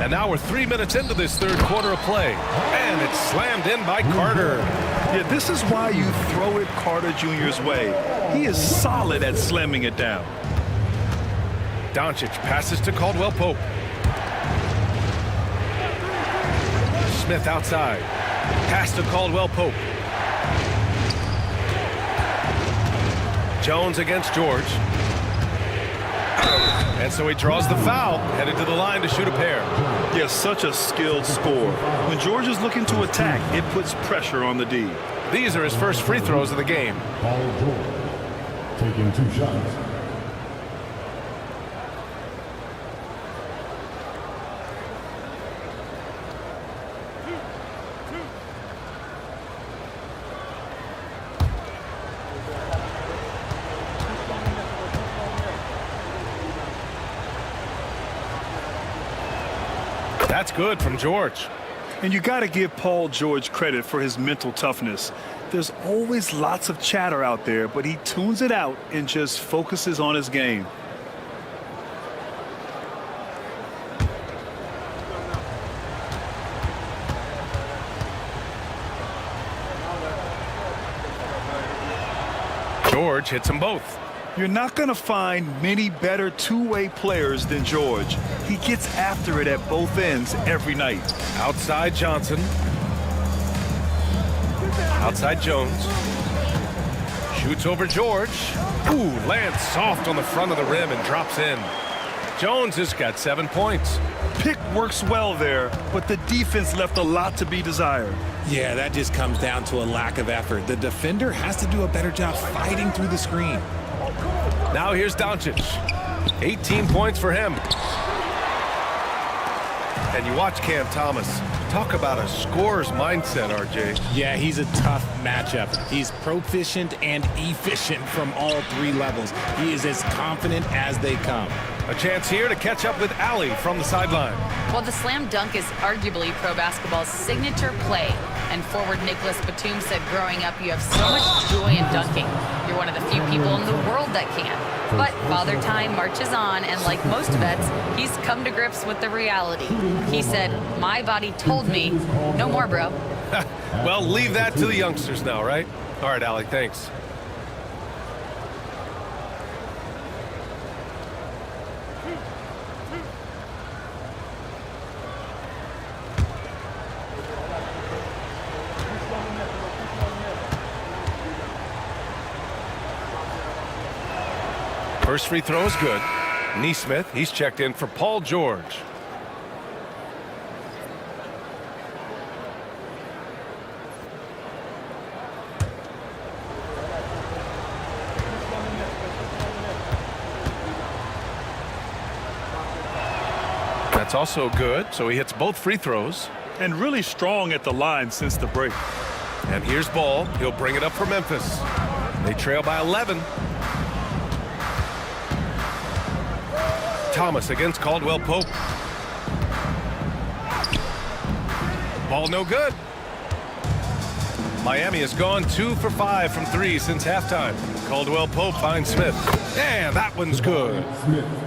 And now we're 3 minutes into this third quarter of play. And it's slammed in by Carter. Yeah, this is why you throw it Carter Jr.'s way. He is solid at slamming it down. Doncic passes to Caldwell-Pope. Smith outside. Pass to Caldwell-Pope. Jones against George. And so he draws the foul, headed to the line to shoot a pair. Yeah, such a skilled scorer. When George is looking to attack, it puts pressure on the D. These are his first free throws of the game. Paul George taking 2 shots. That's good from George. And you got to give Paul George credit for his mental toughness. There's always lots of chatter out there, but he tunes it out and just focuses on his game. George hits them both. You're not going to find many better two-way players than George. He gets after it at both ends every night. Outside Johnson. Outside Jones. Shoots over George. Ooh, lands soft on the front of the rim and drops in. Jones has got 7 points. Pick works well there, but the defense left a lot to be desired. Yeah, that just comes down to a lack of effort. The defender has to do a better job fighting through the screen. Now here's Doncic. 18 points for him. And you watch Cam Thomas. Talk about a scorer's mindset, RJ. Yeah, he's a tough matchup. He's proficient and efficient from all 3 levels. He is as confident as they come. A chance here to catch up with Allie from the sideline. Well, the slam dunk is arguably pro basketball's signature play. And forward Nicholas Batum said growing up, you have so much joy in dunking. You're one of the few people in the world that can. But Father Time marches on, and like most vets, he's come to grips with the reality. He said, my body told me, no more, bro. Well, leave that to the youngsters now, right? All right, Allie, thanks. First free throw is good. Neesmith, he's checked in for Paul George. That's also good, so he hits both free throws. And really strong at the line since the break. And here's Ball. He'll bring it up for Memphis. They trail by 11. Thomas against Caldwell Pope. Ball no good. Miami has gone 2 for 5 from 3 since halftime. Caldwell Pope finds Smith. And that one's good.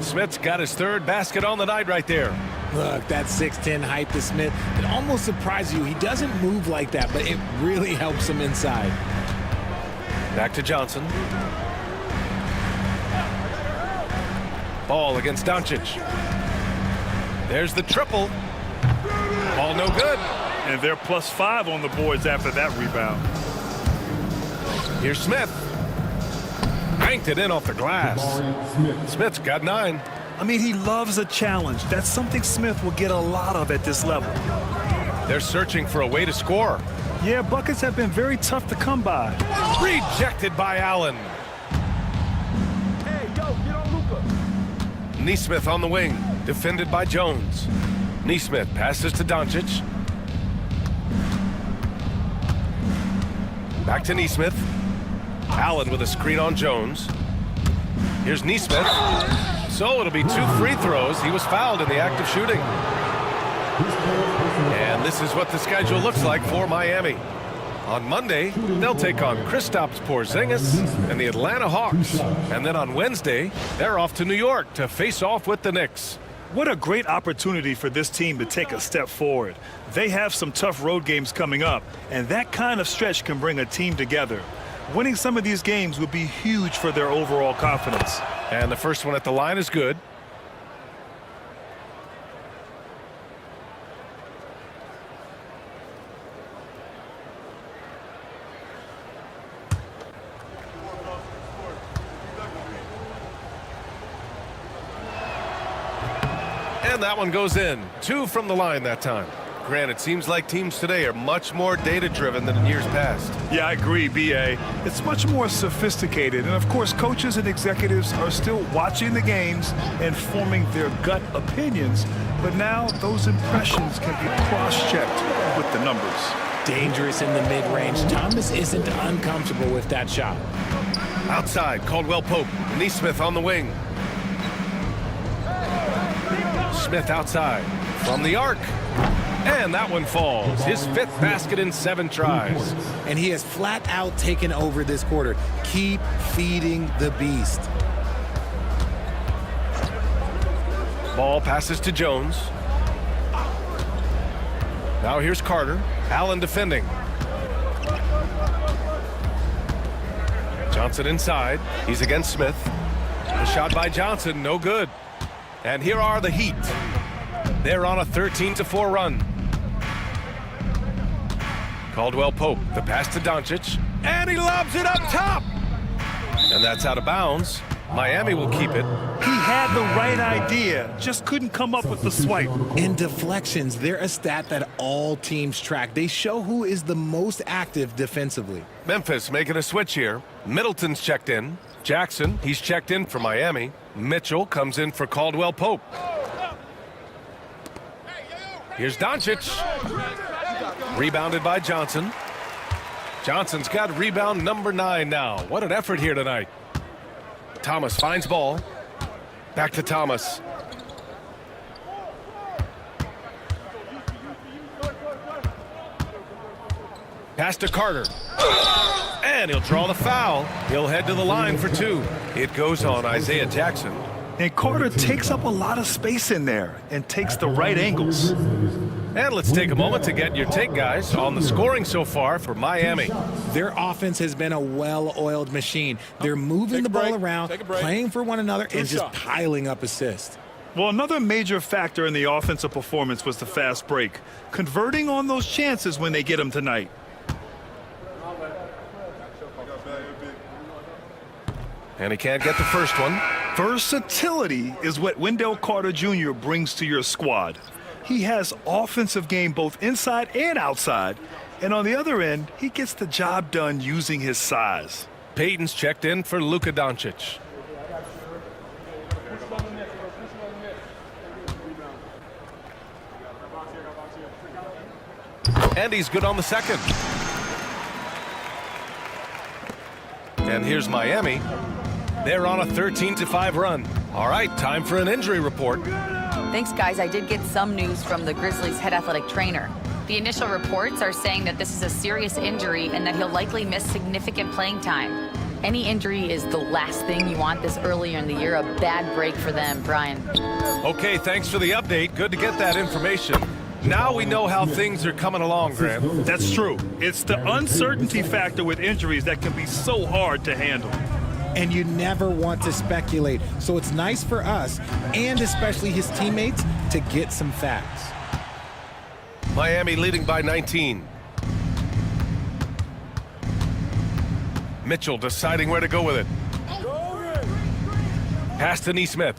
Smith's got his 3rd basket on the night right there. Look, that 6'10" height to Smith, it almost surprises you. He doesn't move like that, but it really helps him inside. Back to Johnson. Ball against Doncic. There's the triple. Ball no good. And they're +5 on the boards after that rebound. Here's Smith. Banked it in off the glass. Smith's got 9. I mean, he loves a challenge. That's something Smith will get a lot of at this level. They're searching for a way to score. Yeah, buckets have been very tough to come by. Rejected by Allen. Hey, yo, get on Luka. Neesmith on the wing. Defended by Jones. Neesmith passes to Doncic. Back to Neesmith. Allen with a screen on Jones. Here's Neesmith. So it'll be 2 free throws. He was fouled in the act of shooting. And this is what the schedule looks like for Miami. On Monday, they'll take on Kristaps Porzingis and the Atlanta Hawks. And then on Wednesday, they're off to New York to face off with the Knicks. What a great opportunity for this team to take a step forward. They have some tough road games coming up, and that kind of stretch can bring a team together. Winning some of these games would be huge for their overall confidence. And the first one at the line is good. And that one goes in. 2 from the line that time. Grant, it seems like teams today are much more data-driven than in years past. Yeah, I agree, B.A. It's much more sophisticated. And, of course, coaches and executives are still watching the games and forming their gut opinions. But now those impressions can be cross-checked with the numbers. Dangerous in the mid-range. Thomas isn't uncomfortable with that shot. Outside, Caldwell Pope. Neesmith on the wing. Smith outside. From the arc. And that one falls. His 5th basket in 7 tries. And he has flat out taken over this quarter. Keep feeding the beast. Ball passes to Jones. Now here's Carter. Allen defending. Johnson inside. He's against Smith. The shot by Johnson, no good. And here are the Heat. They're on a 13-4 run. Caldwell Pope, the pass to Doncic, and he lobs it up top. And that's out of bounds. Miami will keep it. He had the right idea, just couldn't come up with the swipe. And deflections, they're a stat that all teams track. They show who is the most active defensively. Memphis making a switch here. Middleton's checked in. Jackson, he's checked in for Miami. Mitchell comes in for Caldwell Pope. Here's Doncic. Rebounded by Johnson. Johnson's got rebound number 9 now. What an effort here tonight. Thomas finds ball. Back to Thomas. Pass to Carter. And he'll draw the foul. He'll head to the line for 2. It goes on Isaiah Jackson. And Carter takes up a lot of space in there and takes the right angles. And let's take a moment to get your take, guys, on the scoring so far for Miami. Their offense has been a well-oiled machine. They're moving the ball around, playing for one another, and just piling up assists. Well, another major factor in the offensive performance was the fast break. Converting on those chances when they get them tonight. And he can't get the first one. Versatility is what Wendell Carter Jr. brings to your squad. He has offensive game both inside and outside. And on the other end, he gets the job done using his size. Payton's checked in for Luka Doncic. And he's good on the second. And here's Miami. They're on a 13-5 run. All right, time for an injury report. Thanks, guys. I did get some news from the Grizzlies' head athletic trainer. The initial reports are saying that this is a serious injury and that he'll likely miss significant playing time. Any injury is the last thing you want this earlier in the year. A bad break for them, Brian. Okay, thanks for the update. Good to get that information. Now we know how things are coming along, Grant. That's true. It's the uncertainty factor with injuries that can be so hard to handle. And you never want to speculate. So it's nice for us, and especially his teammates, to get some facts. Miami leading by 19. Mitchell deciding where to go with it. Pass to Neesmith.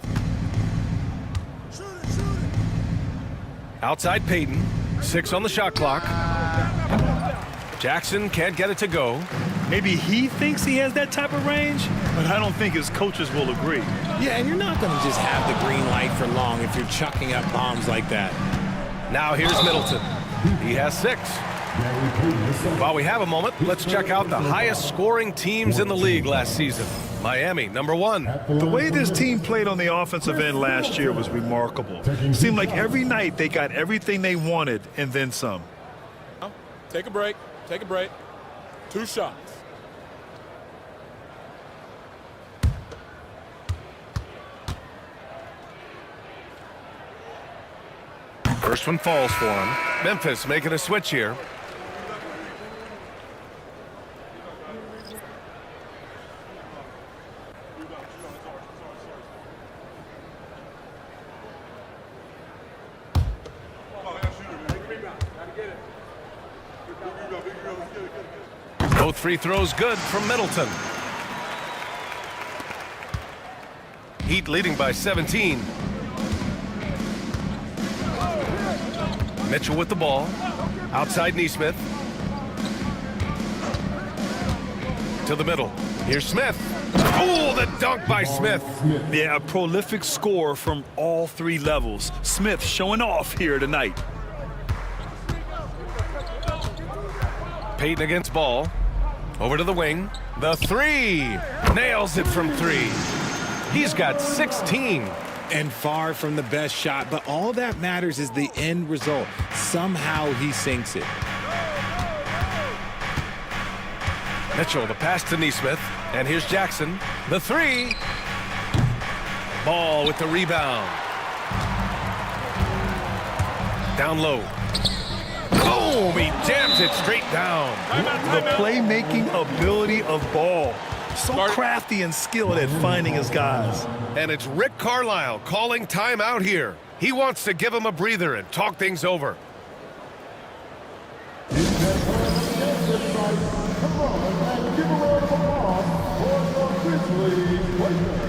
Outside Payton. 6 on the shot clock. Jackson can't get it to go. Maybe he thinks he has that type of range, but I don't think his coaches will agree. Yeah, and you're not going to just have the green light for long if you're chucking up bombs like that. Now here's Middleton. He has 6. While we have a moment, let's check out the highest scoring teams in the league last season. Miami, number 1. The way this team played on the offensive end last year was remarkable. Seemed like every night they got everything they wanted and then some. Take a break. Take a break. 2 shots. First one falls for him. Memphis making a switch here. Both free throws good from Middleton. Heat leading by 17. Mitchell with the ball. Outside Neesmith. To the middle. Here's Smith. Oh, the dunk by Smith. Yeah, a prolific scorer from all three levels. Smith showing off here tonight. Payton against Ball. Over to the wing. The three. Nails it from three. He's got 16. And far from the best shot, but all that matters is the end result. Somehow he sinks it. Mitchell, the pass to Neesmith. And here's Jackson. The three. Ball with the rebound. Down low. Boom! He jams it straight down. The playmaking ability of Ball. So crafty and skilled at finding his guys. And it's Rick Carlisle calling timeout here. He wants to give him a breather and talk things over. Come on and give a round of applause for the Grizzlies players.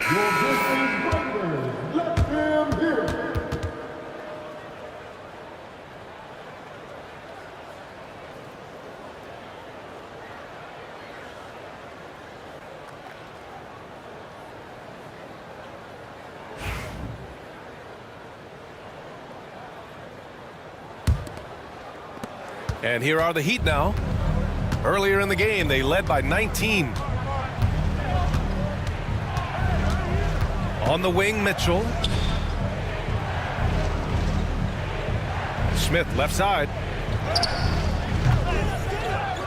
Your Grizzlies brothers, let them hear it. And here are the Heat now. Earlier in the game, they led by 19. On the wing, Mitchell. Smith, left side.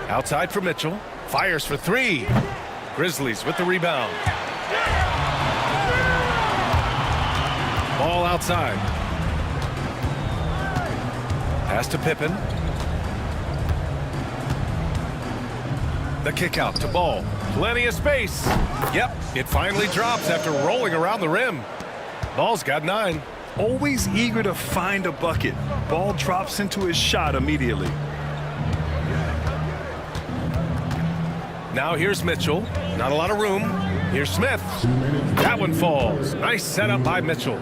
Outside for Mitchell. Fires for three. Grizzlies with the rebound. Ball outside. Pass to Pippen. The kick out to Ball. Plenty of space. Yep, it finally drops after rolling around the rim. Ball's got 9. Always eager to find a bucket. Ball drops into his shot immediately. Now here's Mitchell. Not a lot of room. Here's Smith. That one falls. Nice setup by Mitchell.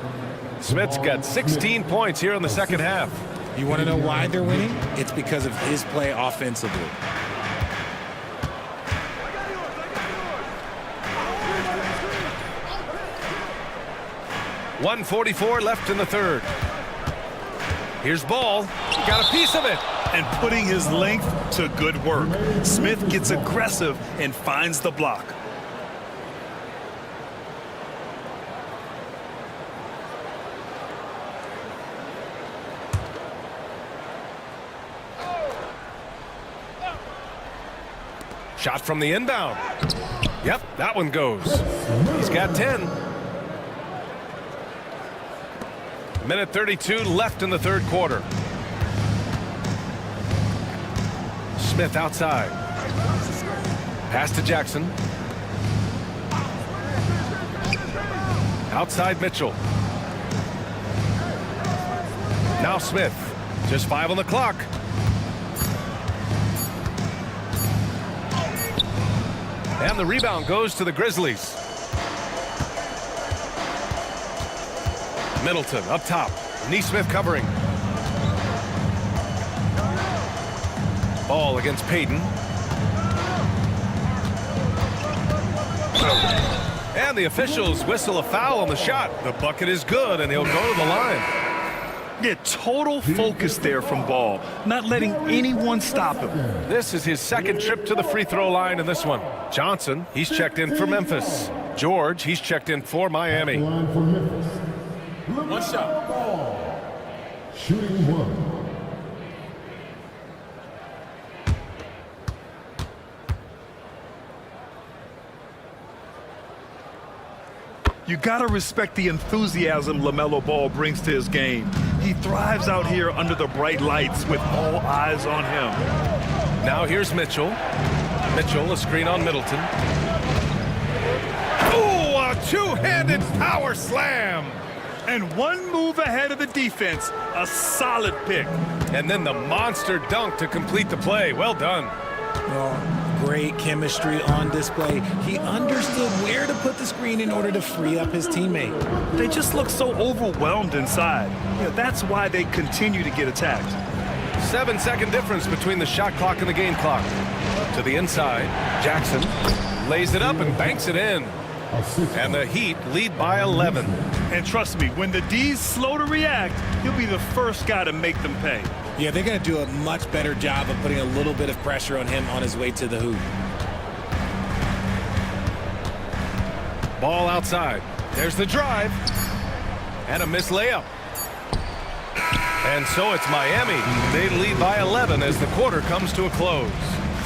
Smith's got 16 points here in the second half. You want to know why they're winning? It's because of his play offensively. .144 left in the third. Here's Ball. Got a piece of it. And putting his length to good work. Smith gets aggressive and finds the block. Shot from the inbound. Yep, that one goes. He's got 10. Minute 32 left in the third quarter. Smith outside. Pass to Jackson. Outside Mitchell. Now Smith. Just 5 on the clock. And the rebound goes to the Grizzlies. Middleton up top. Neesmith covering. Ball against Payton. And the officials whistle a foul on the shot. The bucket is good, and he'll go to the line. Yeah, total focus there from Ball, not letting anyone stop him. This is his second trip to the free throw line in this one. Johnson, he's checked in for Memphis. George, he's checked in for Miami. Line for Memphis. One shot. Ball. Shooting one. You gotta respect the enthusiasm LaMelo Ball brings to his game. He thrives out here under the bright lights with all eyes on him. Now here's Mitchell. Mitchell, a screen on Middleton. Ooh, a two-handed power slam. And one move ahead of the defense, a solid pick. And then the monster dunk to complete the play. Well done. Great chemistry on display. He understood where to put the screen in order to free up his teammate. They just look so overwhelmed inside. Yeah, that's why they continue to get attacked. 7-second difference between the shot clock and the game clock. To the inside, Jackson lays it up and banks it in. And the Heat lead by 11. And trust me, when the D's slow to react, he'll be the first guy to make them pay. Yeah, they're going to do a much better job of putting a little bit of pressure on him on his way to the hoop. Ball outside. There's the drive. And a missed layup. And so it's Miami. They lead by 11 as the quarter comes to a close.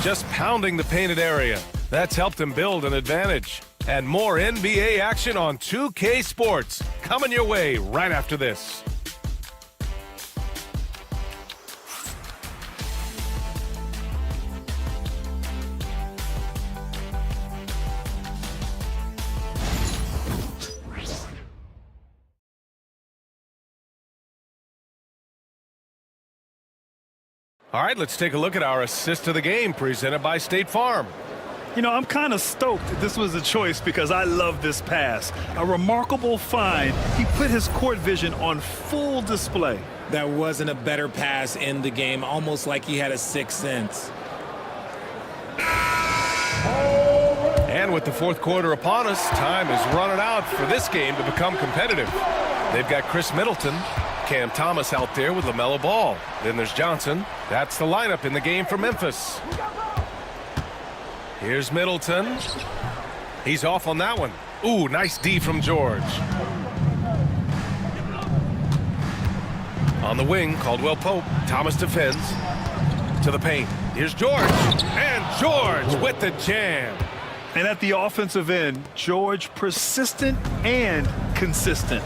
Just pounding the painted area. That's helped them build an advantage. And more NBA action on 2K Sports coming your way right after this. All right, let's take a look at our assist of the game presented by State Farm. You know, I'm kind of stoked this was a choice because I love this pass. A remarkable find. He put his court vision on full display. That wasn't a better pass in the game, almost like he had a sixth sense. And with the fourth quarter upon us, time is running out for this game to become competitive. They've got Chris Middleton, Cam Thomas out there with LaMelo Ball. Then there's Johnson. That's the lineup in the game for Memphis. Here's Middleton. He's off on that one. Ooh, nice D from George. On the wing, Caldwell Pope. Thomas defends. To the paint. Here's George. And George with the jam. And at the offensive end, George persistent and consistent.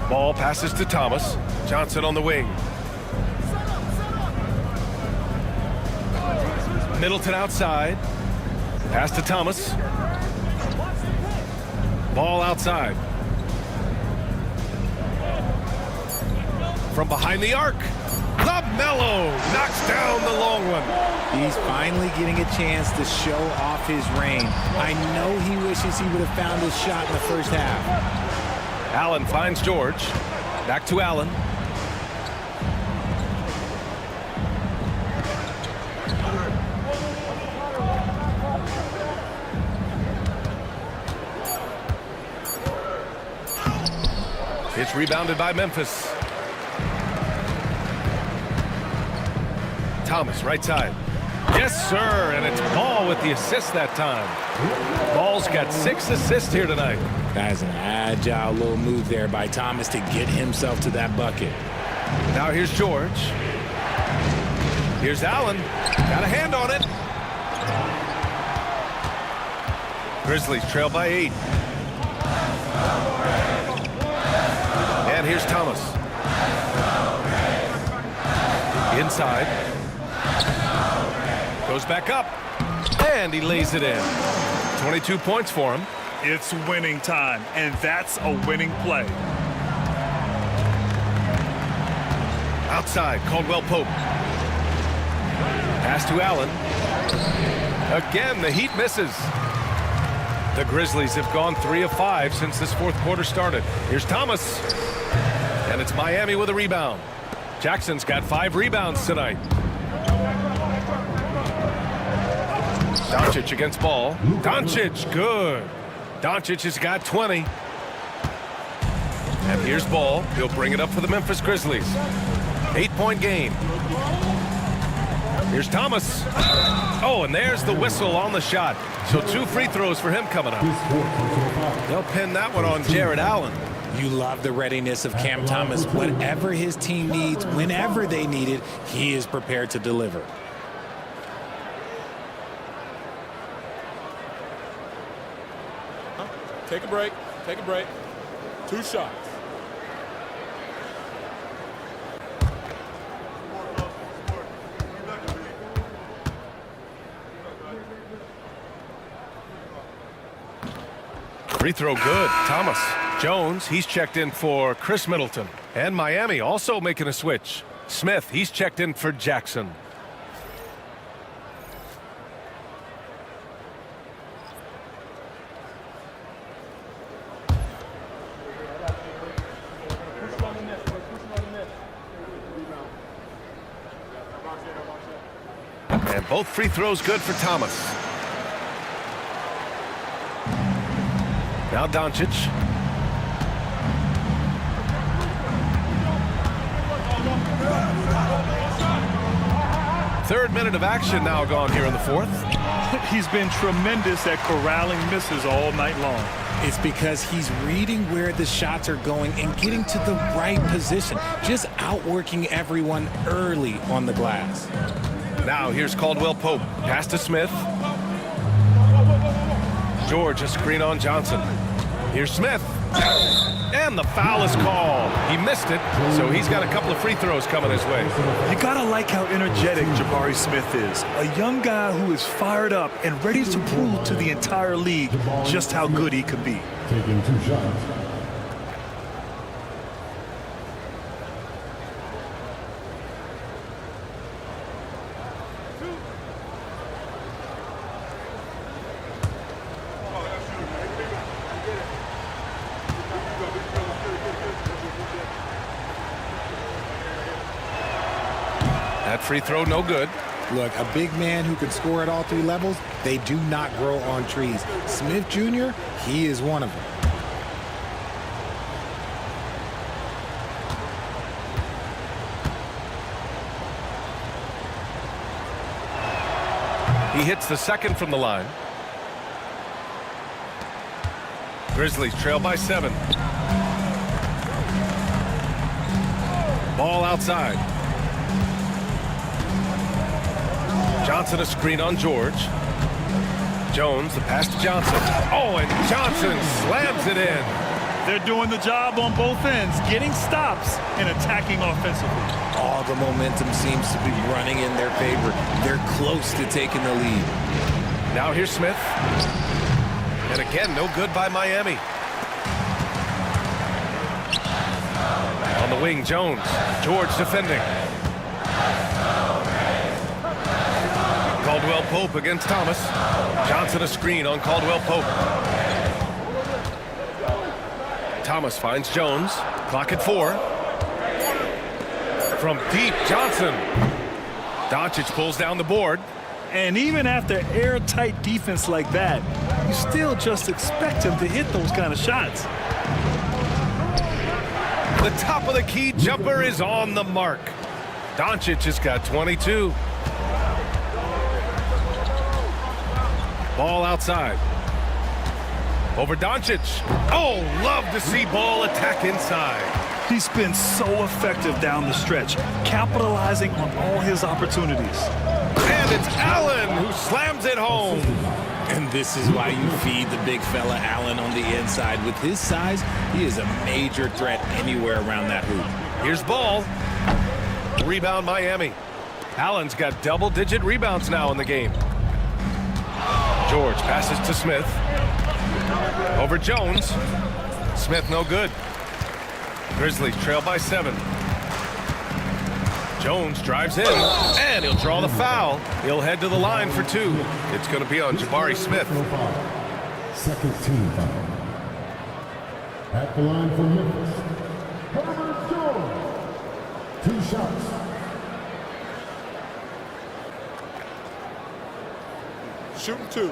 Ball passes to Thomas. Johnson on the wing. Middleton outside. Pass to Thomas. Ball outside. From behind the arc. LaMelo knocks down the long one. He's finally getting a chance to show off his range. I know he wishes he would have found his shot in the first half. Allen finds George. Back to Allen. It's rebounded by Memphis. Thomas, right side. Yes, sir, and it's Ball with the assist that time. Ball's got 6 assists here tonight. That's an agile little move there by Thomas to get himself to that bucket. Now here's George. Here's Allen. Got a hand on it. Grizzlies trail by 8. And here's Thomas. Inside. Goes back up. And he lays it in. 22 points for him. It's winning time, and that's a winning play. Outside, Caldwell Pope. Pass to Allen. Again, the Heat misses. The Grizzlies have gone 3 of 5 since this fourth quarter started. Here's Thomas. And it's Miami with a rebound. Jackson's got 5 rebounds tonight. Doncic against ball. Doncic, good. Doncic has got 20. And here's ball. He'll bring it up for the Memphis Grizzlies. 8-point game. Here's Thomas. Oh, and there's the whistle on the shot. So 2 free throws for him coming up. They'll pin that one on Jared Allen. You love the readiness of Cam Thomas. Whatever his team needs, whenever they need it, he is prepared to deliver. Take a break. Take a break. 2 shots. Free throw good. Thomas. Jones, he's checked in for Chris Middleton. And Miami also making a switch. Smith, he's checked in for Jackson. And both free throws good for Thomas. Now Doncic. Third minute of action now gone here in the fourth. He's been tremendous at corralling misses all night long. It's because he's reading where the shots are going and getting to the right position. Just outworking everyone early on the glass. Now here's Caldwell Pope. Pass to Smith. George, a screen on Johnson. Here's Smith. And the foul is called. He missed it, so he's got a couple of free throws coming his way. You gotta like how energetic Jabari Smith is. A young guy who is fired up and ready to prove to the entire league just how good he can be. Taking 2 shots. That free throw no good. Look, a big man who can score at all 3 levels, they do not grow on trees. Smith Jr., he is one of them. He hits the second from the line. Grizzlies trail by 7. Ball outside. Johnson a screen on George. Jones, the pass to Johnson. Oh, and Johnson slams it in. They're doing the job on both ends, getting stops and attacking offensively. All the momentum seems to be running in their favor. They're close to taking the lead. Now here's Smith. And again, no good by Miami. On the wing, Jones. George defending. Caldwell Pope against Thomas. Johnson a screen on Caldwell Pope. Thomas finds Jones. Clock at 4. From deep, Johnson. Doncic pulls down the board. And even after airtight defense like that, you still just expect him to hit those kind of shots. The top of the key jumper is on the mark. Doncic has got 22. Ball outside. Over Doncic. Oh, love to see ball attack inside. He's been so effective down the stretch, capitalizing on all his opportunities. And it's Allen who slams it home. And this is why you feed the big fella Allen on the inside. With his size, he is a major threat anywhere around that hoop. Here's ball. Rebound Miami. Allen's got double-digit rebounds now in the game. George passes to Smith. Over Jones. Smith no good. Grizzlies trail by 7. Jones drives in, and he'll draw the foul. He'll head to the line for 2. It's going to be on Jabari Smith. Second team foul. At the line for Memphis, Herbert Jones. 2 shots. shooting 2.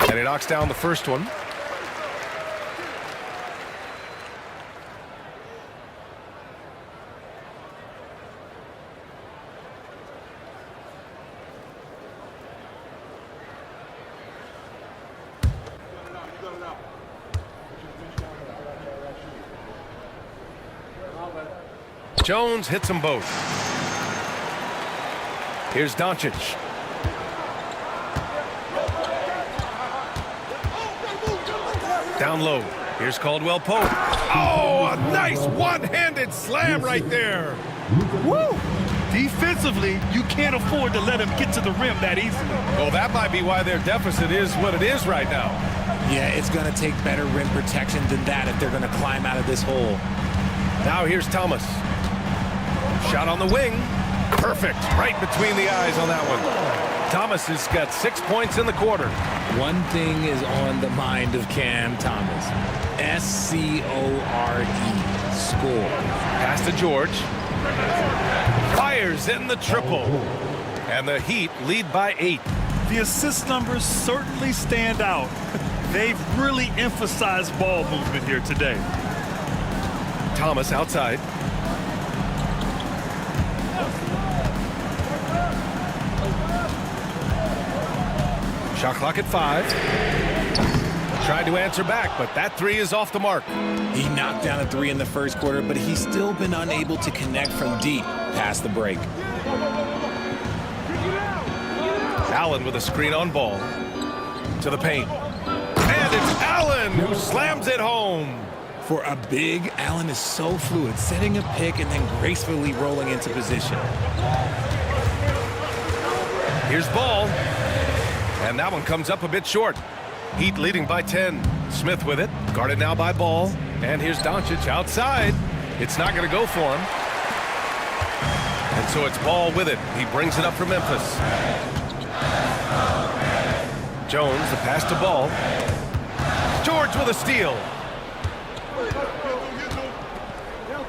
And he knocks down the first one. Jones hits them both. Here's Doncic. Down low. Here's Caldwell Pope. Oh, a nice one-handed slam right there. Woo! Defensively, you can't afford to let him get to the rim that easily. Well, that might be why their deficit is what it is right now. Yeah, it's going to take better rim protection than that if they're going to climb out of this hole. Now here's Thomas. Shot on the wing. Perfect. Right between the eyes on that one. Thomas has got 6 points in the quarter. One thing is on the mind of Cam Thomas. S-C-O-R-E. Score. Pass to George. Fires in the triple. And the Heat lead by 8. The assist numbers certainly stand out. They've really emphasized ball movement here today. Thomas outside. Shot clock at 5. Tried to answer back, but that 3 is off the mark. He knocked down a 3 in the first quarter, but he's still been unable to connect from deep past the break. Allen with a screen on ball. To the paint. And it's Allen who slams it home. For a big, Allen is so fluid, setting a pick and then gracefully rolling into position. Here's Ball. And that one comes up a bit short. Heat leading by 10. Smith with it. Guarded now by Ball. And here's Doncic outside. It's not going to go for him. And so it's Ball with it. He brings it up for Memphis. Jones, the pass to Ball. George with a steal.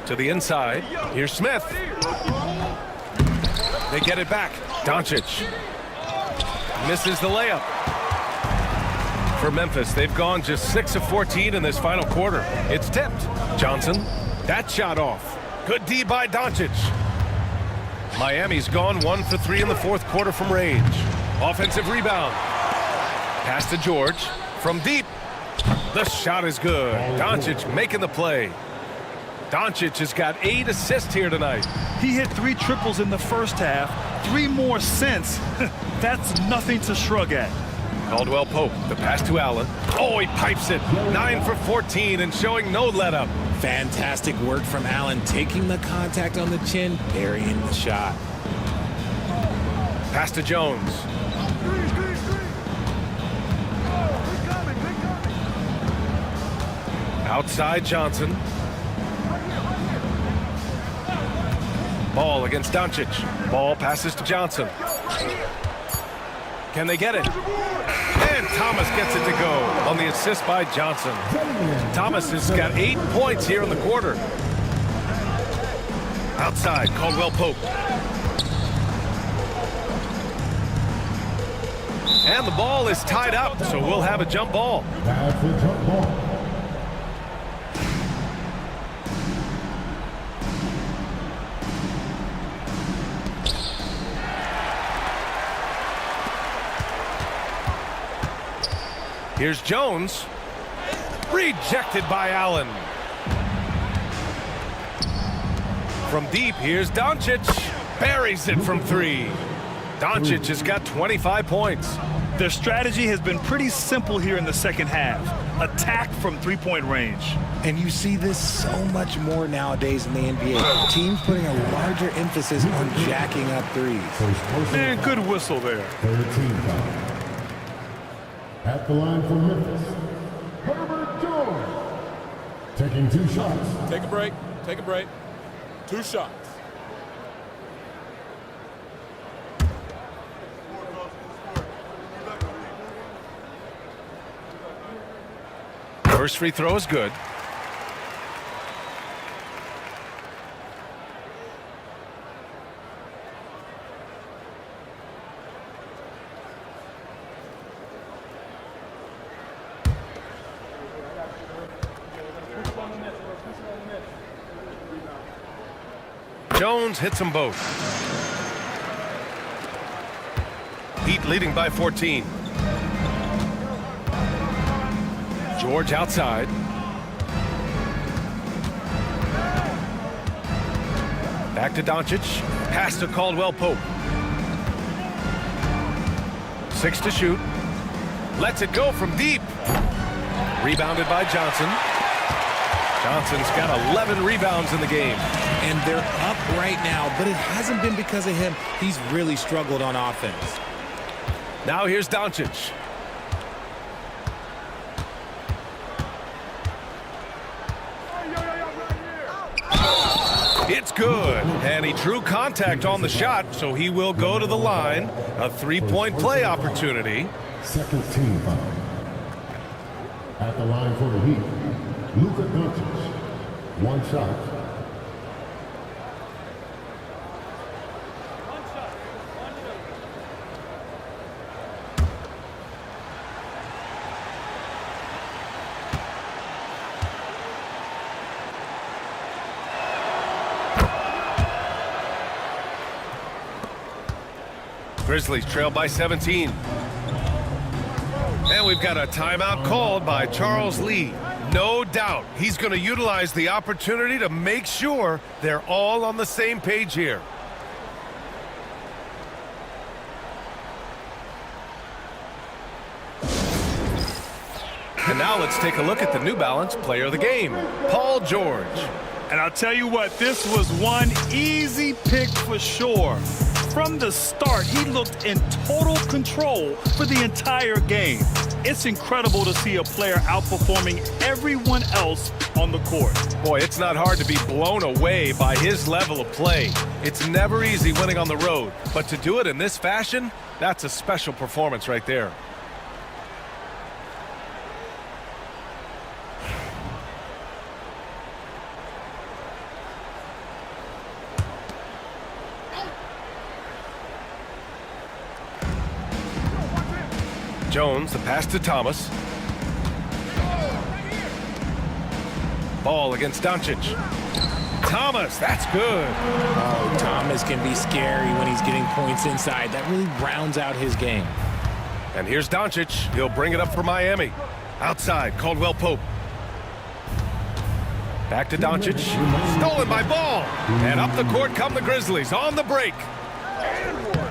To the inside. Here's Smith. They get it back. Doncic. Misses the layup. For Memphis, they've gone just 6 of 14 in this final quarter. It's tipped. Johnson. That shot off. Good D by Doncic. Miami's gone 1 for 3 in the fourth quarter from range. Offensive rebound. Pass to George. From deep. The shot is good. Doncic making the play. Doncic has got 8 assists here tonight. He hit 3 triples in the first half, 3 more since. That's nothing to shrug at. Caldwell Pope, the pass to Allen. Oh, he pipes it. 9 for 14 and showing no let-up. Fantastic work from Allen, taking the contact on the chin, burying the shot. Pass to Jones. Outside Johnson. Ball against Doncic. Ball passes to Johnson. Can they get it? And Thomas gets it to go on the assist by Johnson. Thomas has got 8 points here in the quarter. Outside, Caldwell Pope. And the ball is tied up, so we'll have a jump ball. That's a jump ball. Here's Jones. Rejected by Allen. From deep, here's Doncic. Buries it from 3. Doncic has got 25 points. Their strategy has been pretty simple here in the second half. Attack from three-point range. And you see this so much more nowadays in the NBA. Teams putting a larger emphasis on jacking up threes. Man, good whistle there. 13 foul. At the line for Memphis, Herbert Jones. Taking 2 shots. Take a break. Take a break. 2 shots. First free throw is good. Jones hits them both. Heat leading by 14. George outside. Back to Doncic. Pass to Caldwell Pope. 6 to shoot. Lets it go from deep. Rebounded by Johnson. Johnson's got 11 rebounds in the game. And they're up right now, but it hasn't been because of him. He's really struggled on offense. Now here's Doncic. It's good. And he drew contact on the shot, so he will go to the line. A three-point play opportunity. Second team foul. At the line for the Heat, Luka Doncic. One shot. Grizzlies trail by 17. And we've got a timeout called by Charles Lee. No doubt he's going to utilize the opportunity to make sure they're all on the same page here. And now let's take a look at the New Balance player of the game, Paul George. And I'll tell you what, this was one easy pick for sure. From the start, he looked in total control for the entire game. It's incredible to see a player outperforming everyone else on the court. Boy, it's not hard to be blown away by his level of play. It's never easy winning on the road, but to do it in this fashion, that's a special performance right there. Jones, the pass to Thomas. Ball against Doncic. Thomas, that's good. Oh, Thomas can be scary when he's getting points inside. That really rounds out his game. And here's Doncic. He'll bring it up for Miami. Outside, Caldwell Pope. Back to Doncic. Stolen by Ball. And up the court come the Grizzlies on the break.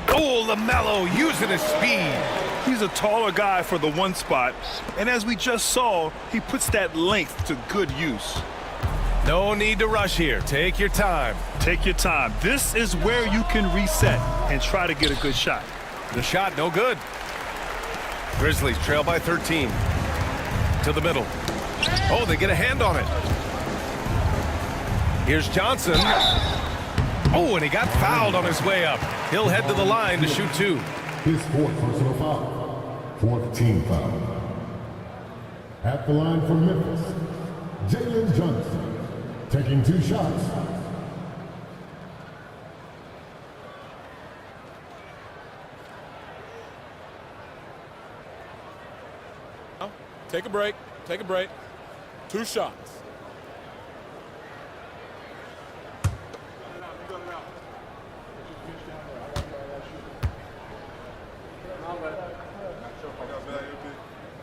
Oh, LaMelo using his speed. He's a taller guy for the one spot, and as we just saw, he puts that length to good use. No need to rush here. Take your time. Take your time. This is where you can reset and try to get a good shot. The shot, no good. Grizzlies trail by 13. To the middle. Oh, they get a hand on it. Here's Johnson. Oh, and he got fouled on his way up. He'll head to the line to shoot two. His fourth personal foul. Fourth team foul. At the line for Memphis, Jalen Johnson, taking 2 shots. Take a break. Take a break. 2 shots.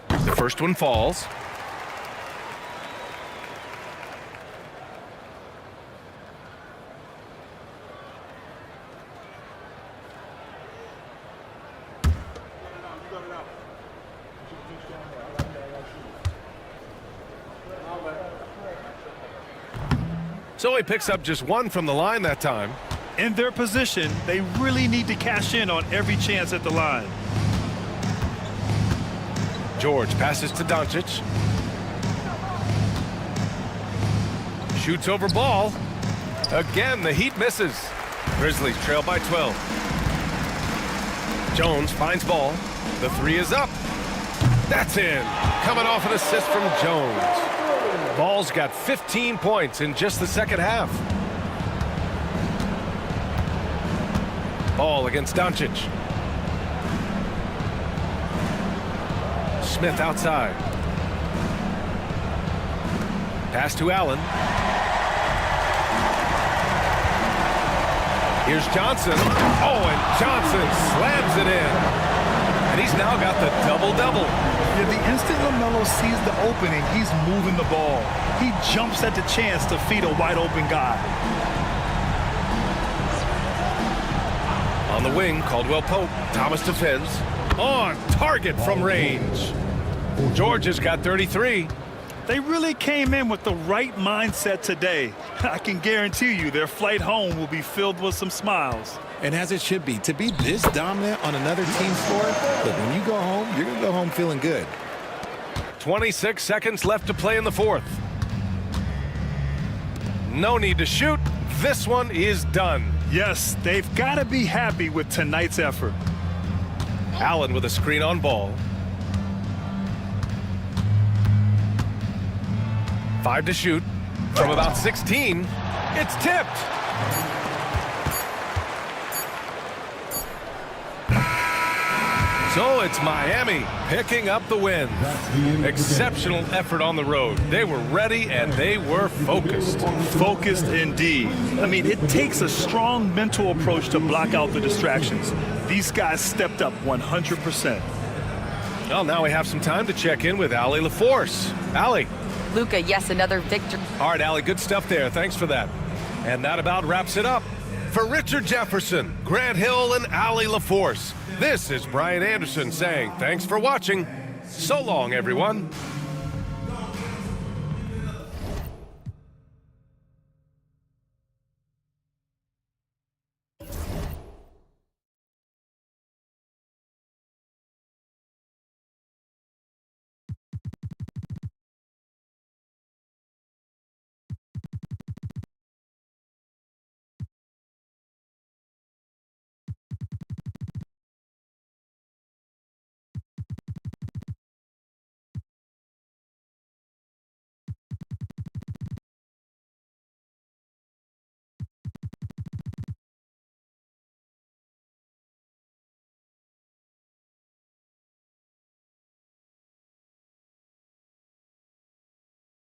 The first one falls. So he picks up just 1 from the line that time. In their position, they really need to cash in on every chance at the line. George passes to Doncic. Shoots over Ball. Again, the Heat misses. Grizzlies trail by 12. Jones finds Ball. The 3 is up. That's in. Coming off an assist from Jones. Ball's got 15 points in just the second half. Ball against Doncic. Smith outside. Pass to Allen. Here's Johnson. Oh, and Johnson slams it in. And he's now got the double-double. Yeah, the instant LaMelo sees the opening, he's moving the ball. He jumps at the chance to feed a wide-open guy. On the wing, Caldwell Pope. Thomas defends. On target from range. George has got 33. They really came in with the right mindset today. I can guarantee you their flight home will be filled with some smiles. And as it should be, to be this dominant on another team's floor, look, when you go home, you're going to go home feeling good. 26 seconds left to play in the fourth. No need to shoot. This one is done. Yes, they've got to be happy with tonight's effort. Allen with a screen on ball. 5 to shoot. From about 16, it's tipped. So it's Miami picking up the win. Exceptional effort on the road. They were ready and they were focused. Focused indeed. I mean, it takes a strong mental approach to block out the distractions. These guys stepped up 100%. Well, now we have some time to check in with Allie LaForce. Allie. Luka, yes, another victory. All right, Allie, good stuff there. Thanks for that. And that about wraps it up. For Richard Jefferson, Grant Hill, and Allie LaForce, this is Brian Anderson saying thanks for watching. So long, everyone.